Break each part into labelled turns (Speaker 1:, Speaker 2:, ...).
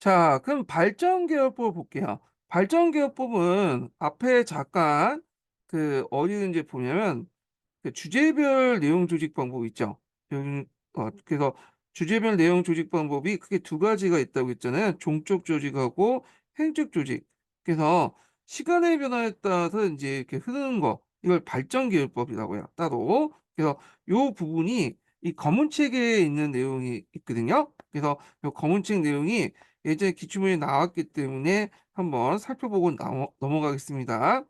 Speaker 1: 자, 그럼 발전기업법 볼게요. 발전기업법은 앞에 잠깐 어디 있는지 보냐면 그 주제별 내용 조직 방법 있죠. 그래서 주제별 내용 조직 방법이 크게 두 가지가 있다고 했잖아요. 종적 조직하고 행적 조직. 그래서 시간의 변화에 따라서 이제 이렇게 흐르는 거, 이걸 발전기업법이라고 해요. 따로. 그래서 요 부분이 이 검은 책에 있는 내용이 있거든요. 그래서 요 검은 책 내용이 예전에 기출문제 나왔기 때문에 한번 살펴보고 넘어가겠습니다.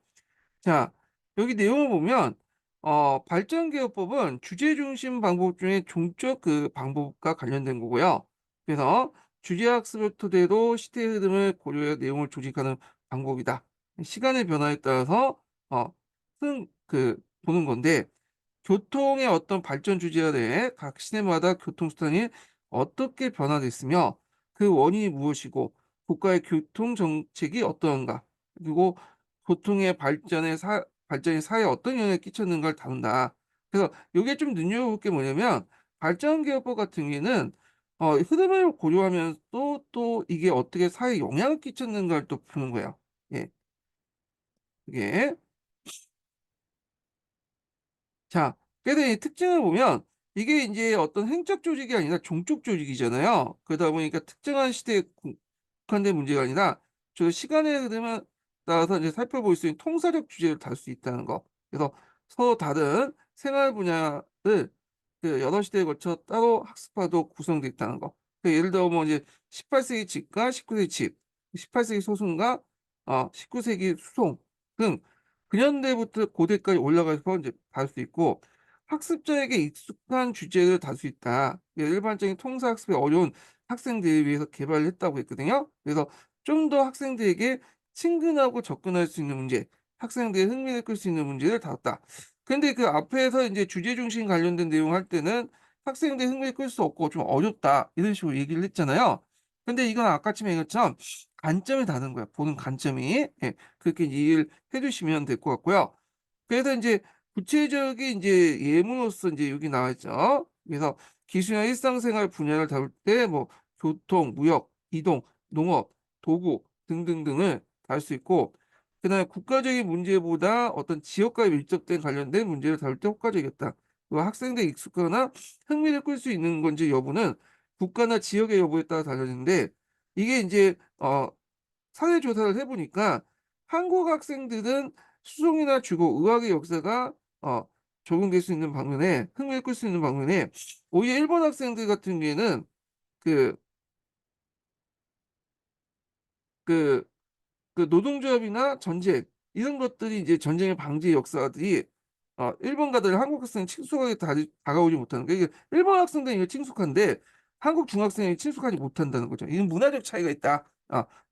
Speaker 1: 자, 여기 내용을 보면 발전기업법은 주제 중심 방법 중에 종적 방법과 관련된 거고요. 그래서 주제학습을 토대로 시대의 흐름을 고려해 내용을 조직하는 방법이다. 시간의 변화에 따라서 어, 보는 건데, 교통의 어떤 발전 주제에 대해 각 시대마다 교통수단이 어떻게 변화됐으며 그 원인이 무엇이고 국가의 교통 정책이 어떠한가, 그리고 교통의 발전이 사회에 어떤 영향을 끼쳤는가를 다룬다. 그래서 이게 좀 눈여겨볼 게 뭐냐면 발전기업법 같은 경우에는 흐름을 고려하면서 또 이게 어떻게 사회에 영향을 끼쳤는가를 또 보는 거예요. 예, 이게 자, 그래서 이 특징을 보면 이게 이제 어떤 행적 조직이 아니라 종족 조직이잖아요. 그러다 보니까 특정한 시대에 국한된 문제가 아니라 저 시간의 흐름에 따라서 이제 살펴볼 수 있는 통사적 주제를 다룰 수 있다는 거. 그래서 서로 다른 생활 분야를 여러 시대에 걸쳐 따로 학습화도 구성되어 있다는 거. 예를 들어 뭐 이제 18세기 집과 19세기 집, 18세기 소송과 19세기 수송 등 근현대부터 고대까지 올라가서 이제 다룰 수 있고, 학습자에게 익숙한 주제를 다룰 수 있다. 일반적인 통사학습이 어려운 학생들을 위해서 개발을 했다고 했거든요. 그래서 좀 더 학생들에게 친근하고 접근할 수 있는 문제, 학생들의 흥미를 끌 수 있는 문제를 다뤘다. 근데 그 앞에서 이제 주제 중심 관련된 내용 할 때는 학생들의 흥미를 끌 수 없고 좀 어렵다, 이런 식으로 얘기를 했잖아요. 근데 이건 아까쯤에 얘기했처럼 관점이 다른 거야. 보는 관점이. 예, 그렇게 이해를 해주시면 될 것 같고요. 그래서 이제 구체적인 이제 예문으로서 이제 여기 나와 있죠. 그래서 기술이나 일상생활 분야를 다룰 때 뭐 교통, 무역, 이동, 농업, 도구 등등등을 다룰 수 있고, 그다음에 국가적인 문제보다 어떤 지역과 밀접된 관련된 문제를 다룰 때 효과적이었다. 그 학생들이 익숙하거나 흥미를 끌 수 있는 건지 여부는 국가나 지역의 여부에 따라 달라지는데, 이게 이제 사회 조사를 해보니까 한국 학생들은 수송이나 주거, 의학의 역사가 적용될 수 있는 방면에 흥미를 끌 수 있는 방면에, 오히려 일본 학생들 같은 경우에는 그, 그, 노동조합이나 전쟁 이런 것들이 이제 전쟁의 방지 역사들이 일본가들 한국 학생이 친숙하게 다가오지 못하는 거. 이게 일본 학생들은 이게 친숙한데 한국 중학생이 친숙하지 못한다는 거죠. 이건 문화적 차이가 있다.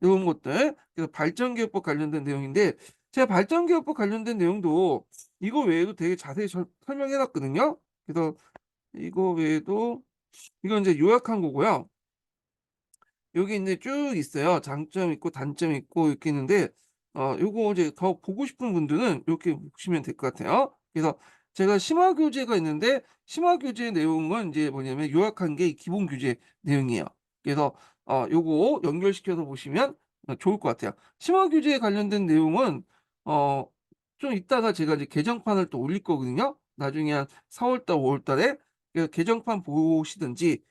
Speaker 1: 이런 것들. 그래서 발전기업법 관련된 내용인데, 제가 발전기업법 관련된 내용도 이거 외에도 되게 자세히 설명해 놨거든요. 그래서 이거 외에도 이건 이제 요약한 거고요. 여기 이제 쭉 있어요. 장점 있고 단점 있고 이렇게 있는데, 요거 이제 더 보고 싶은 분들은 이렇게 보시면 될 것 같아요. 그래서 제가 심화 교재가 있는데, 심화 교재 내용은 이제 뭐냐면 요약한 게 기본 교재 내용이에요. 그래서 요거 연결시켜서 보시면 좋을 것 같아요. 심화 교재에 관련된 내용은 어, 좀 이따가 제가 이제 개정판을 또 올릴 거거든요. 나중에 한 4월 달, 5월 달에. 그래서 개정판 보시든지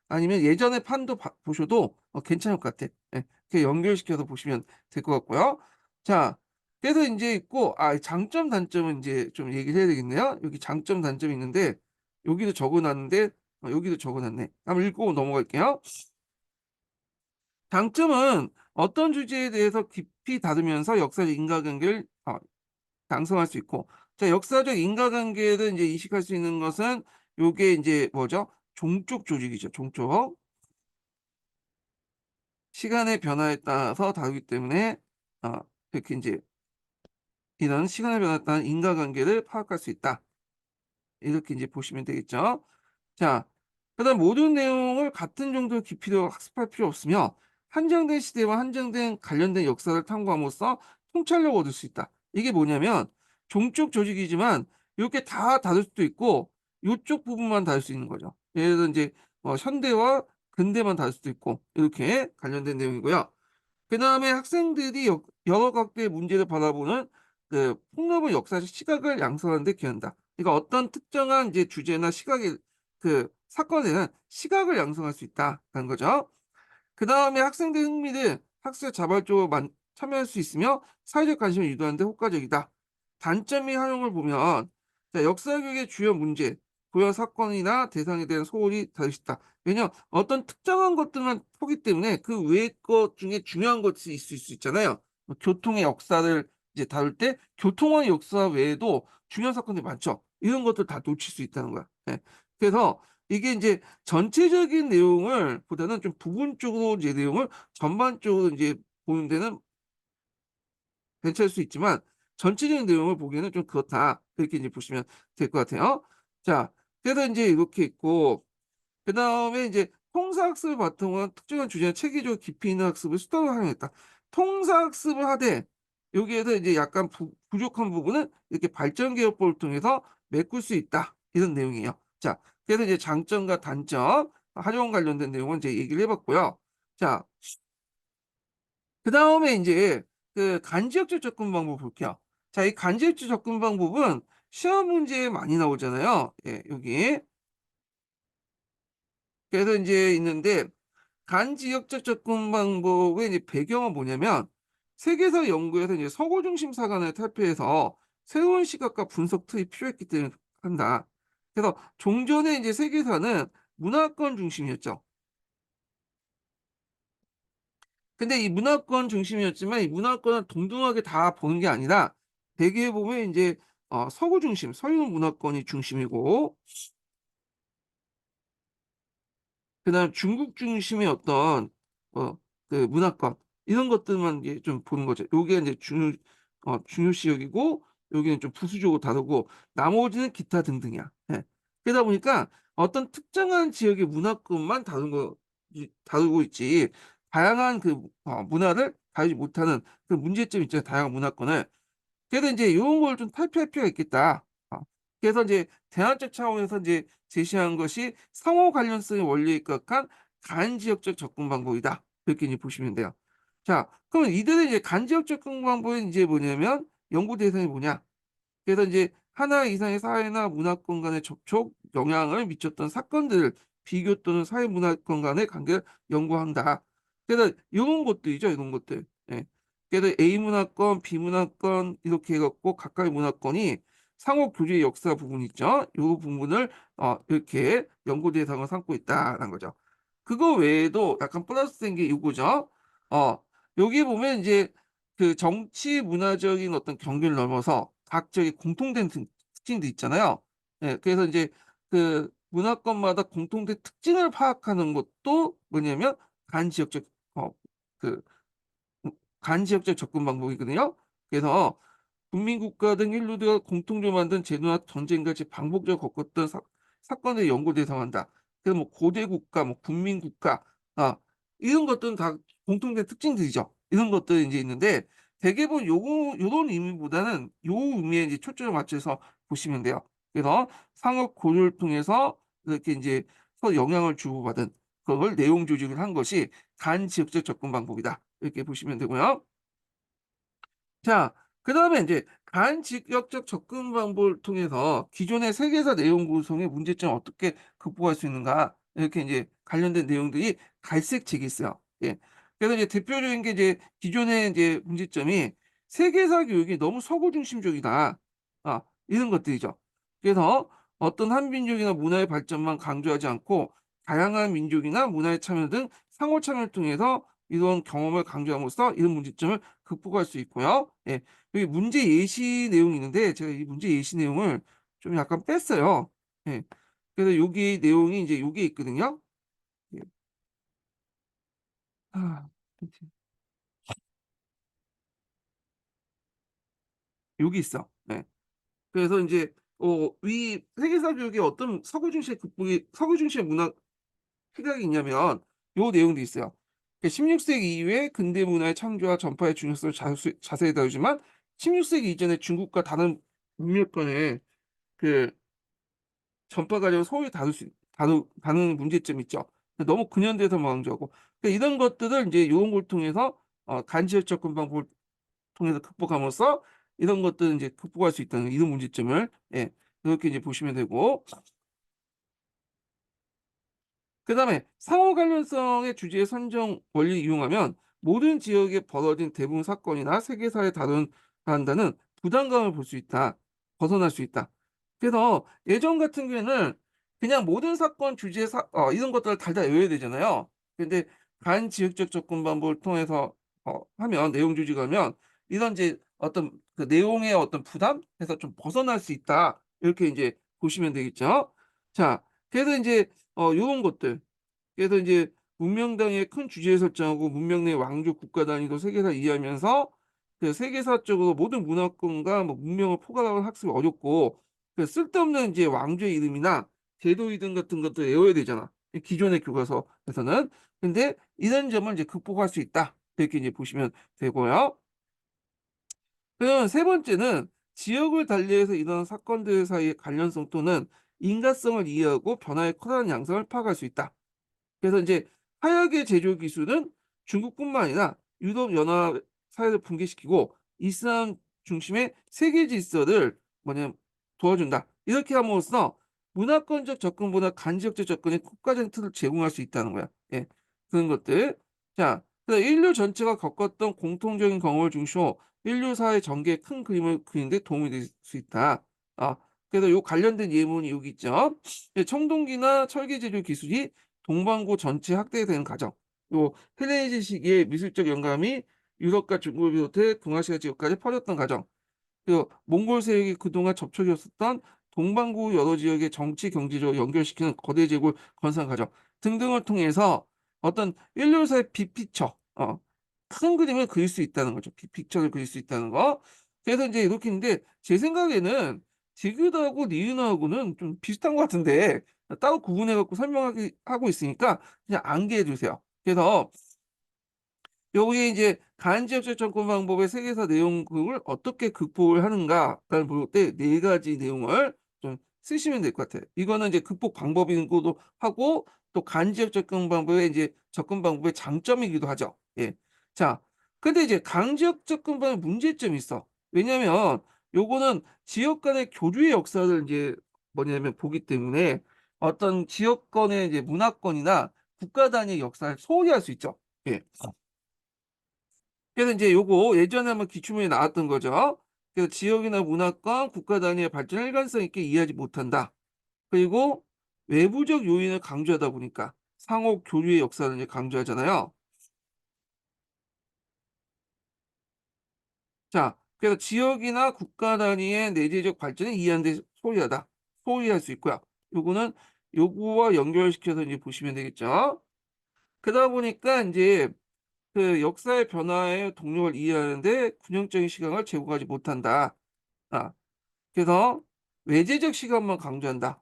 Speaker 1: 아니면 예전에 판도 보셔도 괜찮을 것 같아. 예, 이렇게 연결시켜서 보시면 될 것 같고요. 자, 그래서 이제 있고, 장점, 단점은 이제 좀 얘기를 해야 되겠네요. 여기 장점, 단점이 있는데, 여기도 적어놨는데, 여기도 적어놨네. 한번 읽고 넘어갈게요. 장점은 어떤 주제에 대해서 깊이 다루면서 역사적 인과관계를 양성할 수 있고, 자, 역사적 인과관계를 이제 인식할 수 있는 것은 요게 이제 뭐죠? 종족 조직이죠. 종족. 시간의 변화에 따라서 다르기 때문에 어, 이렇게 이제 이런 시간의 변화에 따른 인과관계를 파악할 수 있다. 이렇게 이제 보시면 되겠죠. 자, 그다음 모든 내용을 같은 정도의 깊이로 학습할 필요 없으며 한정된 시대와 한정된 관련된 역사를 탐구함으로써 통찰력을 얻을 수 있다. 이게 뭐냐면 종족 조직이지만 이렇게 다 다룰 수도 있고 이쪽 부분만 다룰 수 있는 거죠. 예를 들어 이제 현대와 근대만 다룰 수도 있고 이렇게 관련된 내용이고요. 그 다음에 학생들이 여러 각도의 문제를 바라보는 그 폭넓은 역사적 시각을 양성하는 데 기여한다. 그러니까 어떤 특정한 이제 주제나 시각의 그 사건에는 시각을 양성할 수 있다는 거죠. 그 다음에 학생들 흥미를 학습 자발적으로 참여할 수 있으며 사회적 관심을 유도하는 데 효과적이다. 단점이 활용을 보면 자, 역사 교육의 주요 문제, 고유 사건이나 대상에 대한 소홀이 다를 수 있다. 왜냐하면 어떤 특정한 것들만 보기 때문에 그 외의 것 중에 중요한 것이 있을 수 있잖아요. 뭐 교통의 역사를 이제 다룰 때 교통의 역사 외에도 중요한 사건이 많죠. 이런 것들 다 놓칠 수 있다는 거야. 예. 그래서 이게 이제 전체적인 내용을 보다는 좀 부분적으로 이제 내용을 전반적으로 이제 보는 데는 괜찮을 수 있지만 전체적인 내용을 보기에는 좀 그렇다. 이렇게 이제 보시면 될 것 같아요. 자, 그래서 이제 이렇게 있고 그다음에 이제 통사학습을 바탕으로 한 특정한 주제나 체계적으로 깊이 있는 학습을 수단으로 활용했다. 통사학습을 하되 여기에서 이제 약간 부족한 부분은 이렇게 발전 개혁법을 통해서 메꿀 수 있다. 이런 내용이에요. 자, 그래서 이제 장점과 단점, 활용 관련된 내용은 이제 얘기를 해봤고요. 자, 그다음에 이제 그 간지역적 접근 방법 볼게요. 자, 이 간지역적 접근 방법은 시험 문제에 많이 나오잖아요. 예, 여기. 그래서 이제 있는데 간지역적 접근 방법의 이제 배경은 뭐냐면 세계사 연구에서 이제 서구 중심 사관을 탈피해서 새로운 시각과 분석 툴이 필요했기 때문에 한다. 그래서 종전에 이제 세계사는 문화권 중심이었죠. 근데 이 문화권 중심이었지만 이 문화권을 동등하게 다 보는 게 아니라 대개 보면 이제 서구 중심, 서유 문화권이 중심이고 그다음 중국 중심의 어떤 어, 그 문화권 이런 것들만 이제 좀 보는 거죠. 요게 이제 중요시역이고 여기는 좀 부수적으로 다르고 나머지는 기타 등등이야. 예. 그러다 보니까 어떤 특정한 지역의 문화권만 다루고 있지 다양한 그 문화를 다루지 못하는 그 문제점 있잖아요. 다양한 문화권을. 그래서 이제 이런 걸 좀 탈피할 필요가 있겠다. 그래서 이제 대안적 차원에서 이제 제시한 것이 상호 관련성의 원리에 입각한 간지역적 접근 방법이다. 이렇게 이제 보시면 돼요. 자, 그럼 이들의 이제 간지역 접근 방법은 이제 뭐냐면 연구 대상이 뭐냐? 그래서 이제 하나 이상의 사회나 문화권 간의 접촉, 영향을 미쳤던 사건들을 비교 또는 사회 문화권 간의 관계를 연구한다. 그래서 이런 것들이죠, 이런 것들. 예. 그래서 A 문화권, B 문화권 이렇게 해갖고 각각의 문화권이 상호 교제의 역사 부분 있죠. 이 부분을 이렇게 연구 대상을 삼고 있다는 거죠. 그거 외에도 약간 플러스 된 게 이거죠. 어, 여기 보면 이제 그 정치 문화적인 어떤 경계를 넘어서 각적의 공통된 특징도 있잖아요. 예, 그래서 이제 그 문화권마다 공통된 특징을 파악하는 것도 뭐냐면 간지역적 어, 그 간지역적 접근 방법이거든요. 그래서 국민국가 등 인류가 공통적으로 만든 제도나 전쟁같이 반복적으로 겪었던 사건을 연구 대상한다. 그래서 뭐 고대 국가, 뭐 국민 국가, 이런 것들은 다 공통된 특징들이죠. 이런 것들이 이제 있는데 대개는 요런 의미보다는 요 의미에 이제 초점을 맞춰서 보시면 돼요. 그래서 상업 고려를 통해서 이렇게 이제 서로 영향을 주고받은 그걸 내용 조직을 한 것이 간지역적 접근 방법이다. 이렇게 보시면 되고요. 자, 그 다음에 이제 반직역적 접근 방법을 통해서 기존의 세계사 내용 구성의 문제점을 어떻게 극복할 수 있는가 이렇게 이제 관련된 내용들이 갈색책이 있어요. 예. 그래서 이제 대표적인 게 이제 기존의 이제 문제점이 세계사 교육이 너무 서구 중심적이다. 이런 것들이죠. 그래서 어떤 한 민족이나 문화의 발전만 강조하지 않고 다양한 민족이나 문화의 참여 등 상호 참여를 통해서 이런 경험을 강조함으로써 이런 문제점을 극복할 수 있고요. 예, 여기 문제 예시 내용이 있는데 제가 이 문제 예시 내용을 좀 약간 뺐어요. 예, 그래서 여기 내용이 이제 여기 있거든요. 예. 아, 여기 있어. 예. 그래서 이제 이 세계사 교육의 어떤 서구 중심의 극복이 서구 중심의 문화 시각이 있냐면 요 내용도 있어요. 16세기 이후에 근대 문화의 창조와 전파의 중요성을 자세히 다루지만 16세기 이전에 중국과 다른 문명 간의 그 전파 과정을 소홀히 다루는 문제점이 있죠. 너무 근현대에서만 강조하고. 그러니까 이런 것들을 이제 이런 걸 통해서 간지역 접근 방법을 통해서 극복함으로써 이런 것들은 이제 극복할 수 있다는 이런 문제점을 이렇게 이제 보시면 되고. 그다음에 상호 관련성의 주제 선정 원리를 이용하면 모든 지역에 벌어진 대부분 사건이나 세계사에 다룬다는 부담감을 볼 수 있다. 벗어날 수 있다. 그래서 예전 같은 경우에는 그냥 모든 사건 주제 이런 것들을 달다 외워야 되잖아요. 근데 반지역적 접근 방법을 통해서 하면 내용 조직을 하면 이런 이제 어떤 그 내용의 어떤 부담에서 좀 벗어날 수 있다. 이렇게 이제 보시면 되겠죠. 자, 그래서 이제 요런 것들. 그래서 이제 문명당의 큰 주제 설정하고 문명 내 왕조 국가 단위도 세계사 이해하면서 그 세계사적으로 모든 문화권과 뭐 문명을 포괄하는 학습이 어렵고 그 쓸데없는 이제 왕조의 이름이나 제도 이름 같은 것도 외워야 되잖아. 이 기존의 교과서에서는. 근데 이런 점을 이제 극복할 수 있다. 이렇게 이제 보시면 되고요. 그럼 세 번째는 지역을 달리해서 일어난 사건들 사이의 관련성 또는 인과성을 이해하고 변화의 커다란 양상을 파악할 수 있다. 그래서 이제 화약의 제조 기술은 중국뿐만 아니라 유럽 연합 사회를 붕괴시키고 이슬람 중심의 세계 질서를 도와준다. 이렇게 함으로써 문화권적 접근보다 간접적 접근에 국가적인 틀을 제공할 수 있다는 거야. 그런 것들. 자, 그래서 인류 전체가 겪었던 공통적인 경험을 중시로 인류 사회 전개의 큰 그림을 그리는 데 도움이 될 수 있다. 아, 그래서 요 관련된 예문이 여기 있죠. 청동기나 철기 제조 기술이 동반구 전체 확대되는 과정. 요 헬레니즘 시기의 미술적 영감이 유럽과 중국을 비롯해 동아시아 지역까지 퍼졌던 과정. 그리고 몽골 세력이 그동안 접촉이 없었던 동반구 여러 지역의 정치 경제적으로 연결시키는 거대 제국을 건설한 과정 등등을 통해서 어떤 인류사의 빅피처, 큰 그림을 그릴 수 있다는 거죠. 빅픽처를 그릴 수 있다는 거. 그래서 이제 이렇게 있는데 제 생각에는 디귿하고 니은하고는 좀 비슷한 것 같은데 따로 구분해 갖고 설명하기 하고 있으니까 그냥 암기해 주세요. 그래서 여기에 이제 간지역적 접근 방법의 세계사 내용을 어떻게 극복을 하는가를 볼 때 네 가지 내용을 좀 쓰시면 될 것 같아요. 이거는 이제 극복 방법이기도 하고 또 간지역 접근 방법의 이제 접근 방법의 장점이기도 하죠. 자, 근데 이제 강지역 접근 방법의 문제점이 있어. 왜냐면 요거는 지역 간의 교류의 역사를 이제 보기 때문에 어떤 지역권의 이제 문화권이나 국가 단위의 역사를 소홀히 할 수 있죠. 예. 그래서 이제 요거 예전에 한번 기출문제 나왔던 거죠. 그래서 지역이나 문화권, 국가 단위의 발전을 일관성 있게 이해하지 못한다. 그리고 외부적 요인을 강조하다 보니까 상호 교류의 역사를 이제 강조하잖아요. 자, 그래서 지역이나 국가 단위의 내재적 발전을 이해하는 데 소홀하다. 소홀히 할 수 있고요. 요거는 요거와 연결시켜서 이제 보시면 되겠죠. 그러다 보니까 이제 그 역사의 변화의 동력을 이해하는데 균형적인 시각을 제공하지 못한다. 아, 그래서 외재적 시각만 강조한다.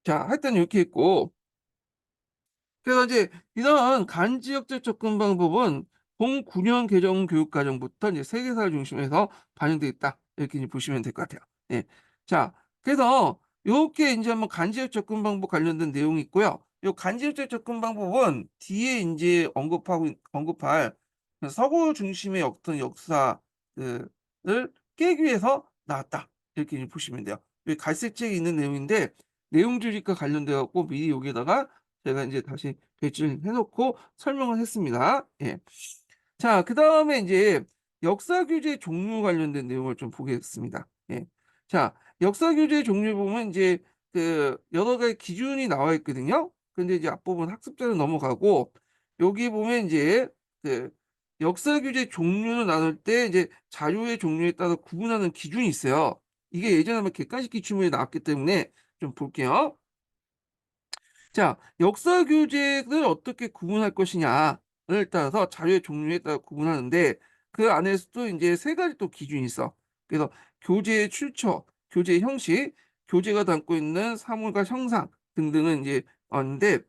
Speaker 1: 자, 하여튼 이렇게 있고, 그래서 이제 이런 간지역적 접근 방법은 09년 개정 교육과정부터 이제 세계사를 중심해서 반영돼 있다. 이렇게 이제 보시면 될 것 같아요. 예. 자, 그래서 이렇게 이제 한번 간지역 접근 방법 관련된 내용이 있고요. 이 간지역적 접근 방법은 뒤에 이제 언급할 그 서구 중심의 어떤 역사를 깨기 위해서 나왔다. 이렇게 이제 보시면 돼요. 여기 갈색책에 있는 내용인데 내용 조직과 관련돼 갖고 미리 여기다가 제가 이제 다시 배치를 해놓고 설명을 했습니다. 예. 자, 그 다음에 이제 역사 교재 종류 관련된 내용을 좀 보겠습니다. 예. 자, 역사 교재 종류 보면 이제 그 여러 가지 기준이 나와 있거든요. 근데 이제 앞부분 학습자는 넘어가고 여기 보면 이제 그 역사 교재 종류를 나눌 때 이제 자료의 종류에 따라 구분하는 기준이 있어요. 이게 예전에 한번 객관식 기출문제 나왔기 때문에 좀 볼게요. 자, 역사 교재를 어떻게 구분할 것이냐를 따라서 자료의 종류에 따라 구분하는데 그 안에서도 이제 세 가지 또 기준이 있어. 그래서 교재의 출처, 교재의 형식, 교재가 담고 있는 사물과 형상 등등은 이제 있는데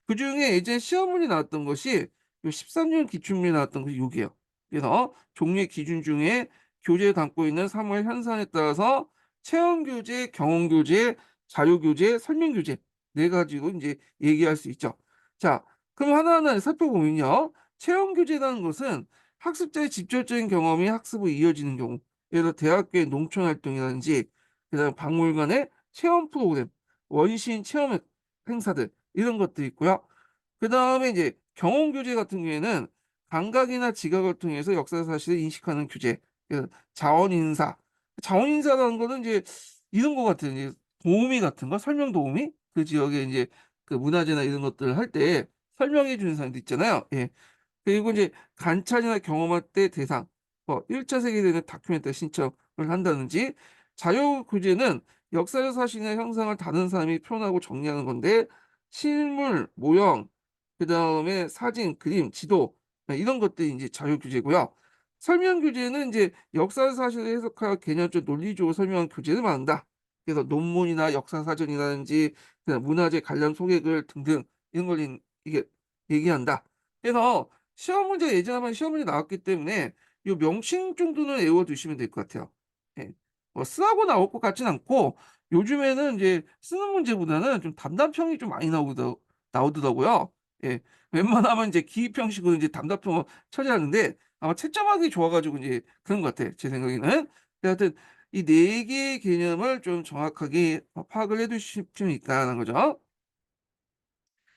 Speaker 1: 그중에 예전 시험문이 나왔던 것이 요 13년 기출문이 나왔던 것이 여기에요. 그래서 종류의 기준 중에 교재에 담고 있는 사물 현상에 따라서 체험 교재, 경험 교재, 자료 교재, 설명 교재 네 가지로 이제 얘기할 수 있죠. 자, 그럼 하나하나 살펴보면요. 체험 교재라는 것은 학습자의 직접적인 경험이 학습으로 이어지는 경우, 예를 들어 대학교의 농촌 활동이라든지, 그다음 박물관의 체험 프로그램, 원시인 체험 행사들 이런 것들이 있고요. 그다음에 이제 경험 교재 같은 경우에는 감각이나 지각을 통해서 역사 사실을 인식하는 교재. 그 자원 인사. 자원 인사라는 거는 이제 이런 거 같아요. 이제 도우미 같은 거, 설명 도우미? 그 지역에 이제 그 문화재나 이런 것들을 할 때 설명해 주는 사람도 있잖아요. 예. 그리고 이제 관찰이나 경험할 때 대상, 뭐 1차 세계대전 다큐멘터리 신청을 한다든지, 자료 교재는 역사적 사실이나 형상을 다른 사람이 표현하고 정리하는 건데, 실물, 모형, 그 다음에 사진, 그림, 지도 이런 것들이 이제 자료 교재고요. 설명 교재는 이제 역사 사실을 해석하여 개념적 논리적으로 설명한 교재를 말한다. 그래서 논문이나 역사 사전이라든지 그다음 문화재 관련 소개글 등등 이런 걸 이게 얘기한다. 그래서 시험 문제 예전에 한번 시험 문제 나왔기 때문에 이 명칭 정도는 외워두시면 될 것 같아요. 예. 뭐 쓰라고 나올 것 같진 않고 요즘에는 이제 쓰는 문제보다는 좀 단답형이 좀 많이 나오더라고요. 예. 웬만하면 이제 기입형식으로 이제 단답형을 처리하는데 아마 채점하기 좋아가지고 이제 그런 것 같아요. 제 생각에는. 하여튼 이 네 개의 개념을 좀 정확하게 파악을 해두시면 있다는 거죠.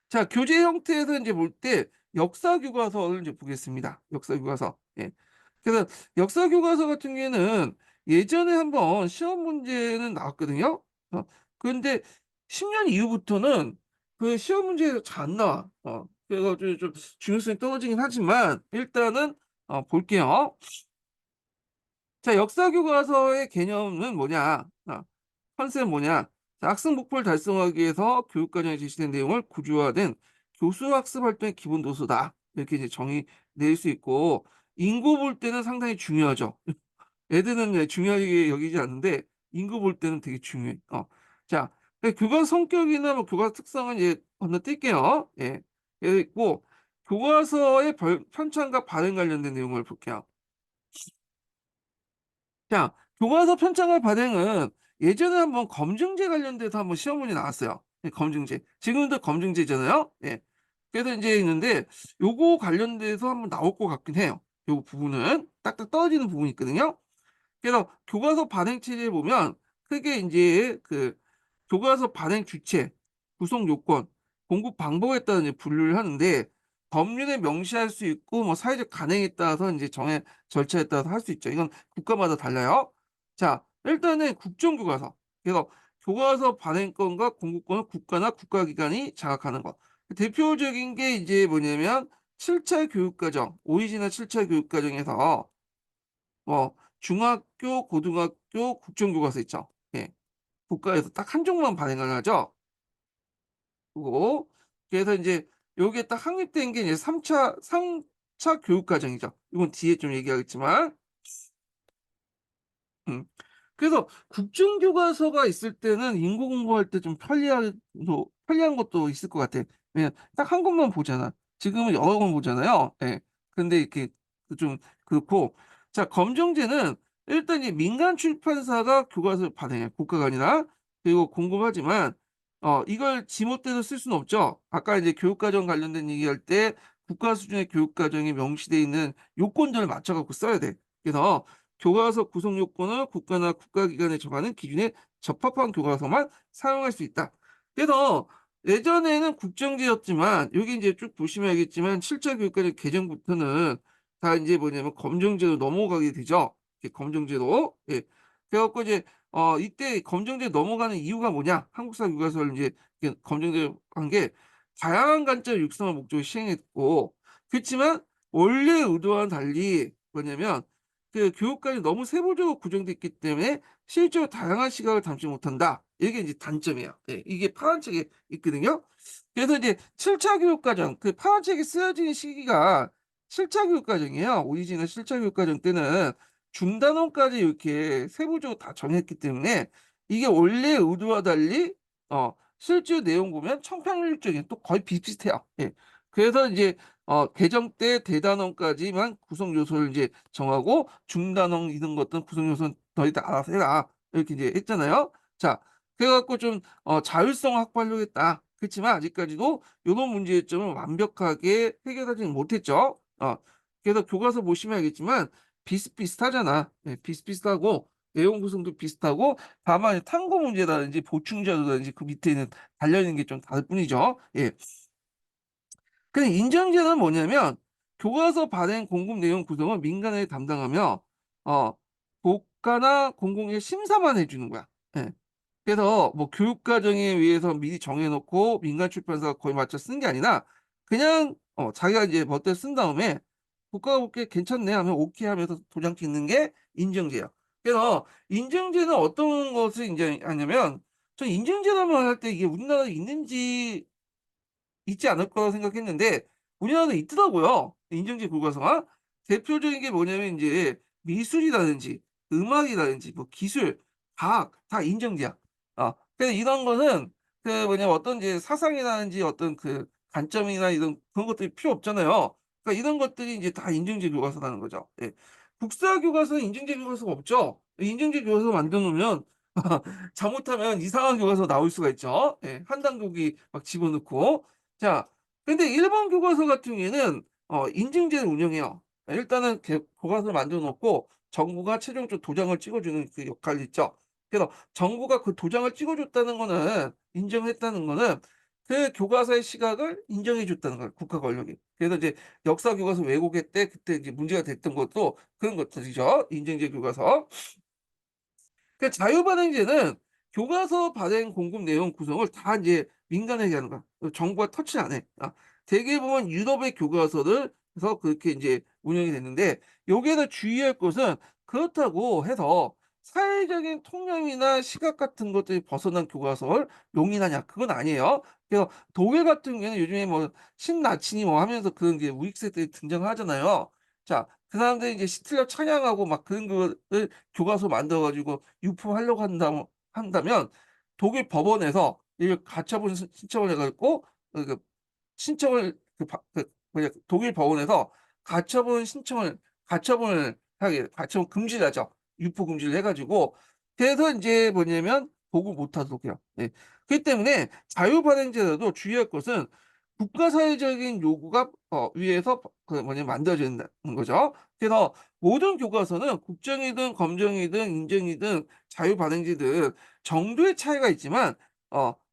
Speaker 1: 자, 교재 형태에서 이제 볼 때 역사 교과서를 이제 보겠습니다. 역사 교과서. 예. 그래서 역사 교과서 같은 경우에는 예전에 한번 시험 문제는 나왔거든요. 그런데 10년 이후부터는 그 시험 문제에서 잘 안 나와. 그래가지고 좀 중요성이 떨어지긴 하지만 일단은 볼게요. 자, 역사 교과서의 개념은 뭐냐? 컨셉은 뭐냐? 자, 학습 목표를 달성하기 위해서 교육과정에 제시된 내용을 구조화된 교수 학습 활동의 기본 도서다. 이렇게 이제 정의 낼 수 있고, 인구 볼 때는 상당히 중요하죠. 애들은 중요하게 여기지 않는데 인구 볼 때는 되게 중요해. 자, 교과 성격이나 뭐 교과 특성은 이제 건너뛸게요. 예, 있고 교과서의 편찬과 발행 관련된 내용을 볼게요. 자, 교과서 편찬과 발행은 예전에 한번 검증제 관련돼서 한번 시험 문제 나왔어요. 예, 검증제. 지금도 검증제잖아요. 예. 그래서 이제 있는데 요거 관련돼서 한번 나올 것 같긴 해요. 요 부분은 딱딱 떨어지는 부분이 있거든요. 그래서 교과서 발행 체제에 보면 크게 이제 그 교과서 발행 주체, 구성 요건, 공급 방법에 따라 이제 분류를 하는데 법률에 명시할 수 있고 뭐 사회적 간행에 따라서 이제 절차에 따라서 할 수 있죠. 이건 국가마다 달라요. 자, 일단은 국정교과서. 그래서 교과서 발행권과 공급권을 국가나 국가기관이 장악하는 것. 대표적인 게 이제 뭐냐면 7차 교육과정, 오리지널 7차 교육과정에서 뭐 중학교, 고등학교 국정교과서 있죠. 예. 국가에서 딱 한 종만 발행을 하죠. 그리고 그래서 이제 여기에 딱 확립된 게 이제 3차 교육과정이죠. 이건 뒤에 좀 얘기하겠지만 음. 그래서 국정교과서가 있을 때는 인구 공부할 때 좀 편리한 것도 있을 것 같아. 왜냐면 딱 한 권만 보잖아. 지금은 여러 권 보잖아요. 예. 근데 이렇게 좀 그렇고. 자, 검정제는 일단 이 민간 출판사가 교과서를 발행해. 국가가 아니라. 그리고 궁금하지만, 이걸 지멋대로 쓸 수는 없죠. 아까 이제 교육과정 관련된 얘기할 때 국가 수준의 교육과정이 명시되어 있는 요건들을 맞춰갖고 써야 돼. 그래서 교과서 구성 요건을 국가나 국가기관에 정하는 기준에 적합한 교과서만 사용할 수 있다. 그래서 예전에는 국정제였지만 여기 이제 쭉 보시면 알겠지만 7차 교육과정 개정부터는 다 이제 뭐냐면 검정제로 넘어가게 되죠. 이렇게 검정제로. 예. 그래갖고 이제 이때 검정제 넘어가는 이유가 뭐냐? 한국사 교과서를 이제 검정제로 한 게 다양한 관점 육성을 목적으로 시행했고 그렇지만 원래 의도와는 달리 뭐냐면 그 교육관이 너무 세부적으로 구성되어 있기 때문에 실제로 다양한 시각을 담지 못한다. 이게 이제 단점이에요. 예, 이게 파란책에 있거든요. 그래서 이제 7차 교육과정, 그 파란책이 쓰여진 시기가 7차 교육과정이에요. 오리지널 7차 교육과정 때는 중단원까지 이렇게 세부적으로 다 정했기 때문에 이게 원래 의도와 달리 실제 내용 보면 청평률적인 또 거의 비슷비슷해요. 예. 그래서 이제 개정 때 대단원까지만 구성 요소를 이제 정하고 중단원 이런 것들은 구성 요소는 너희들 알아서 해라. 이렇게 이제 했잖아요. 자, 그래갖고 좀 자율성 확보하려고 했다. 그렇지만 아직까지도 이런 문제점을 완벽하게 해결하지는 못했죠. 그래서 교과서 보시면 알겠지만 비슷비슷하잖아. 네, 비슷비슷하고 내용 구성도 비슷하고 다만 탐구 문제라든지 보충자료라든지 그 밑에 있는 달려있는 게 좀 다를 뿐이죠. 예. 근데 인정제는 뭐냐면 교과서 발행 공급 내용 구성을 민간에 담당하며 어 국가나 공공의 심사만 해주는 거야. 예. 그래서 뭐 교육과정에 의해서 미리 정해놓고 민간 출판사가 거의 맞춰 쓴 게 아니라 그냥 자기가 이제 멋대로 쓴 다음에 국가가 볼게 괜찮네 하면 오케이 하면서 도장 찍는 게 인정제야. 그래서 인정제는 어떤 것을 인정하냐면 저 인정제라면 할 때 이게 우리나라에 있는지 있지 않을 거라 생각했는데 우리나라도 있더라고요. 인정제 교과서가. 대표적인 게 뭐냐면 이제 미술이라든지 음악이라든지 뭐 기술, 과학 다 인정제야. 그래서 이런 거는 그 뭐냐 어떤 이제 사상이라든지 어떤 그 관점이나 이런 그런 것들이 필요 없잖아요. 그러니까 이런 것들이 이제 다 인정제 교과서라는 거죠. 예. 국사 교과서는 인정제 교과서가 없죠. 인정제 교과서 만들어 놓으면 잘못하면 이상한 교과서 나올 수가 있죠. 예. 한 단국이 막 집어넣고 자, 근데 일본 교과서 같은 경우에는 인증제를 운영해요. 일단은 교과서를 만들어 놓고 정부가 최종적으로 도장을 찍어주는 그 역할이 있죠. 그래서 정부가 그 도장을 찍어줬다는 거는 인정했다는 거는 그 교과서의 시각을 인정해 줬다는 거예요. 국가 권력이. 그래서 이제 역사 교과서 왜곡했대 그때 이제 문제가 됐던 것도 그런 것들이죠. 인증제 교과서. 그 자유발행제는 교과서 발행 공급 내용 구성을 다 이제 민간에게 하는 거야. 정부가 터치 안 해. 대개 보면 유럽의 교과서를 해서 그렇게 이제 운영이 됐는데 여기에서 주의할 것은 그렇다고 해서 사회적인 통념이나 시각 같은 것들이 벗어난 교과서를 용인하냐 그건 아니에요. 그래서 독일 같은 경우에는 요즘에 뭐 신나치니 뭐 하면서 그런 게 우익세들이 등장하잖아요. 자, 그 사람들이 이제 시틀러 찬양하고 막 그런 거를 교과서 만들어 가지고 유포하려고 한다면 독일 법원에서 이걸 가처분 신청을 해 갖고 그 신청을 뭐냐 독일 법원에서 가처분을 하게 가처분 금지를 하죠. 유포 금지를 해 가지고 그래서 이제 뭐냐면 보고 못 하도록 해요. 네. 그렇기 때문에 자유발행제라도 주의할 것은 국가 사회적인 요구가 위에서 그 뭐냐 만들어진다는 거죠. 그래서 모든 교과서는 국정이든 검정이든 인정이든 자유발행지든 정도의 차이가 있지만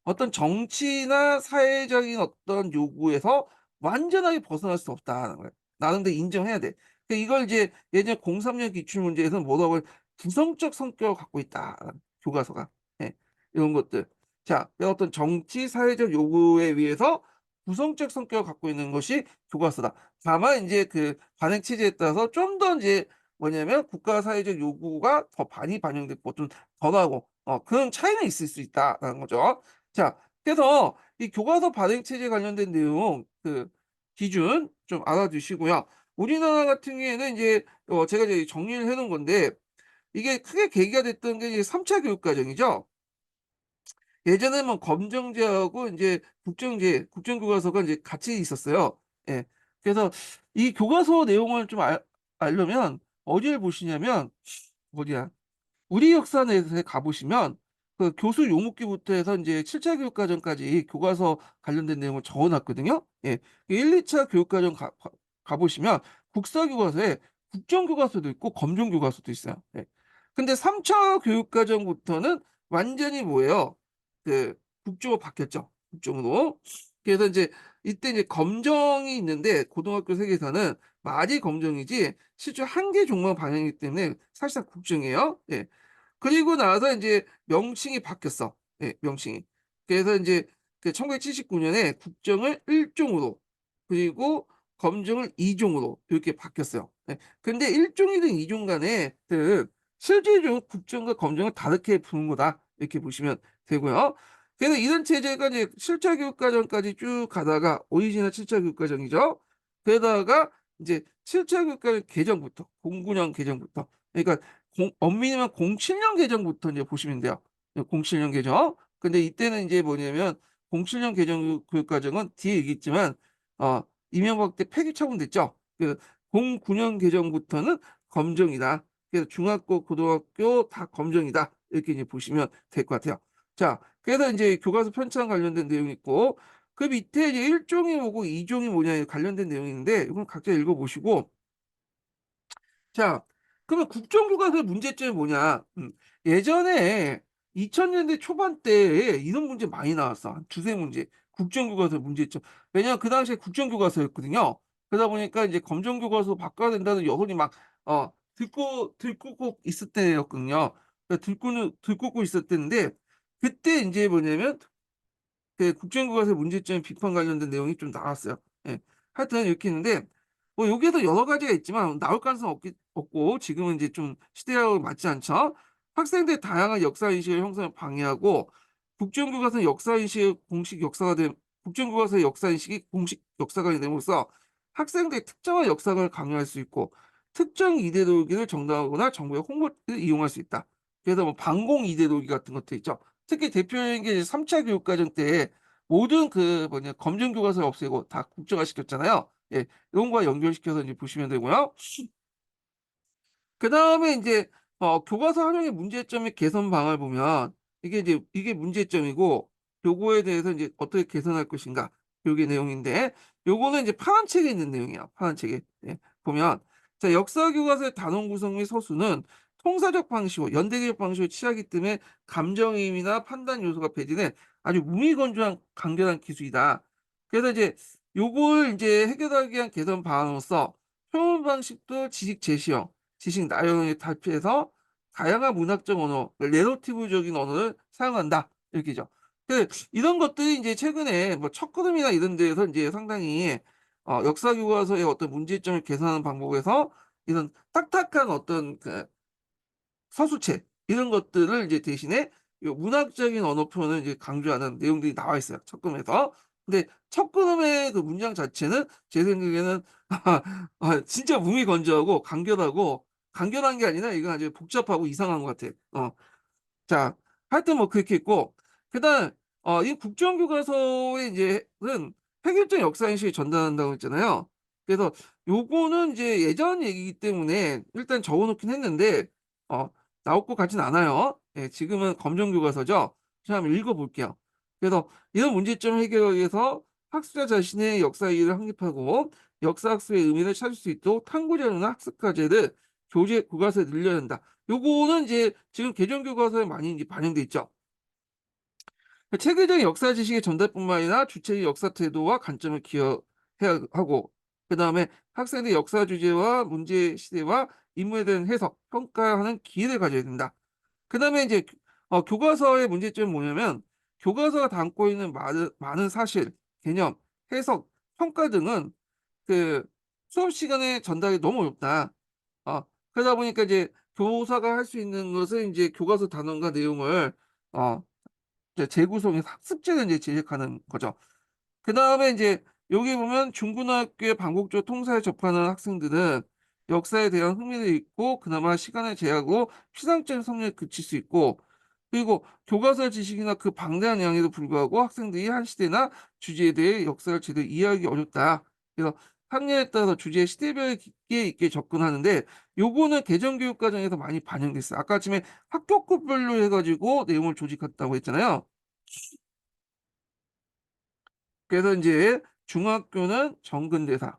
Speaker 1: 어떤 정치나 사회적인 어떤 요구에서 완전하게 벗어날 수 없다는 거예요. 나름대로 인정해야 돼. 이걸 이제 예전 03년 기출문제에서는 뭐라고 구성적 성격을 갖고 있다. 교과서가. 예, 이런 것들. 자, 어떤 정치, 사회적 요구에 의해서 구성적 성격을 갖고 있는 것이 교과서다. 다만 이제 그 반응 체제에 따라서 좀 더 이제 뭐냐면 국가 사회적 요구가 더 많이 반영됐고 좀 덜하고 그런 차이는 있을 수 있다라는 거죠. 자, 그래서 이 교과서 발행 체제 관련된 내용 그 기준 좀 알아두시고요. 우리나라 같은 경우에는 이제 제가 이제 정리를 해 놓은 건데 이게 크게 계기가 됐던 게 이제 3차 교육과정이죠. 예전에는 뭐 검정제하고 이제 국정교과서가 이제 같이 있었어요. 예. 그래서 이 교과서 내용을 좀 알려면 어디를 보시냐면 어디야? 우리 역사넷에 가보시면 그 교수 요목기부터 해서 이제 7차 교육과정까지 교과서 관련된 내용을 적어놨거든요. 예. 1, 2차 교육과정 가보시면 국사교과서에 국정교과서도 있고 검정교과서도 있어요. 예. 근데 3차 교육과정부터는 완전히 뭐예요? 그 국정으로 바뀌었죠. 국정으로. 그래서 이제 이때 이제 검정이 있는데 고등학교 세계에서는 말이 검정이지 실제 한 개 종목 방향이기 때문에 사실상 국정이에요. 예. 그리고 나서 이제 명칭이 바뀌었어. 예, 명칭이. 그래서 이제 그 1979년에 국정을 1종으로 그리고 검정을 2종으로 이렇게 바뀌었어요. 예. 근데 1종이든 2종 간에 그 실질적으로 국정과 검정을 다르게 부는 거다. 이렇게 보시면 되고요. 그래서 이런 체제가 이제 7차 교육과정까지 쭉 가다가 오리지널 7차 교육과정이죠. 그러다가 이제 7차 교육과정 개정부터 09년 개정부터 그러니까 엄밀히만 07년 개정부터 이제 보시면 돼요. 07년 개정. 근데 이때는 이제 뭐냐면 07년 개정 교육과정은 뒤에 얘기했지만 이명박 때 폐기 처분됐죠. 그 09년 개정부터는 검정이다. 그래서 중학교, 고등학교 다 검정이다. 이렇게 이제 보시면 될 것 같아요. 자, 그래서 이제 교과서 편찬 관련된 내용이 있고, 그 밑에 이제 1종이 뭐고 2종이 뭐냐 관련된 내용이 있는데, 이건 각자 읽어보시고, 자, 그러면 국정교과서의 문제점이 뭐냐? 예전에 2000년대 초반대에 이런 문제 많이 나왔어. 한 두세 문제. 국정교과서 문제점. 왜냐면 그 당시에 국정교과서였거든요. 그러다 보니까 이제 검정교과서 바꿔야 된다는 여론이 막, 들고 있을 때였거든요. 그러니까 들고 있을 때인데, 그때 이제 뭐냐면 그 국정교과서 문제점 비판 관련된 내용이 좀 나왔어요. 예. 하여튼 이렇게 있는데 뭐 여기에도 여러 가지가 있지만 나올 가능성 없고 지금은 이제 좀 시대하고 맞지 않죠. 학생들 다양한 역사 인식을 형성을 방해하고 국정교과서 역사 인식 공식 역사가 된 국정교과서 역사 인식이 공식 역사가 됨으로써 학생들의 특정한 역사를 강요할 수 있고 특정 이데올기를 정당화하거나 정부의 홍보를 이용할 수 있다. 그래서 뭐 반공 이데올기 같은 것도 있죠. 특히 대표적인 게 3차 교육과정 때 모든 그 뭐냐 검정 교과서를 없애고 다 국정화 시켰잖아요. 예, 이런 거와 연결시켜서 이제 보시면 되고요. 그 다음에 이제 교과서 활용의 문제점의 개선 방안을 보면 이게 문제점이고 요거에 대해서 이제 어떻게 개선할 것인가 요게 내용인데 요거는 이제 파란 책에 있는 내용이에요. 파란 책에 예, 보면 자 역사 교과서의 단원 구성 및 서술은 통사적 방식으로 연대기적 방식으로 취하기 때문에 감정이입이나 판단 요소가 배제된 아주 무미건조한 간결한 기술이다. 그래서 이제 요걸 이제 해결하기 위한 개선 방안으로서 표현 방식도 지식 제시형 지식 나열에 탈피해서 다양한 문학적 언어, 내러티브적인 언어를 사용한다. 이렇게죠. 이런 것들이 이제 최근에 뭐 첫걸음이나 이런 데에서 이제 상당히 역사 교과서의 어떤 문제점을 개선하는 방법에서 이런 딱딱한 어떤 그 서술체 이런 것들을 이제 대신에 요 문학적인 언어 표현을 이제 강조하는 내용들이 나와 있어요. 첫 걸음에서. 근데 첫 걸음의 그 문장 자체는 제 생각에는 진짜 무미건조하고 간결한 게 아니라 이건 아주 복잡하고 이상한 것 같아. 자, 하여튼 뭐 그렇게 있고, 그다음 이 국정교과서의 이제는 획일적 역사인식을 전달한다고 했잖아요. 그래서 요거는 이제 예전 얘기이기 때문에 일단 적어놓긴 했는데 어, 나올 것 같진 않아요. 예, 지금은 검정교과서죠. 제가 한번 읽어볼게요. 그래서 이런 문제점 해결을 위해서 학습자 자신의 역사 이해를 확립하고 역사학습의 의미를 찾을 수 있도록 탐구 자료나 학습 과제를 교재 교과서에 늘려야 한다. 요거는 이제 지금 개정 교과서에 많이 이제 반영돼 있죠. 체계적인 역사 지식의 전달뿐만 아니라 주체의 역사 태도와 관점을 기여해야 하고, 그 다음에 학생들의 역사 주제와 문제 시대와 인물에 대한 해석, 평가하는 기회를 가져야 된다. 그 다음에 이제 교과서의 문제점은 뭐냐면 교과서가 담고 있는 많은 사실, 개념, 해석, 평가 등은 그 수업 시간에 전달이 너무 어렵다. 어, 그러다 보니까 이제 교사가 할 수 있는 것은 이제 교과서 단원과 내용을 어, 이제 재구성해서 학습지를 이제 제작하는 거죠. 그 다음에 이제 여기 보면 중고등학교에 반복적으로 통사에 접하는 학생들은 역사에 대한 흥미를 있고 그나마 시간을 제하고 피상적인 성향에 그칠 수 있고 그리고 교과서 지식이나 그 방대한 양에도 불구하고 학생들이 한 시대나 주제에 대해 역사를 제대로 이해하기 어렵다. 그래서 학년에 따라서 주제 시대별 깊게 있게 접근하는데 요거는 개정교육 과정에서 많이 반영됐어요. 아까 아침에 학교급별로 해가지고 내용을 조직했다고 했잖아요. 그래서 이제 중학교는 정근대사,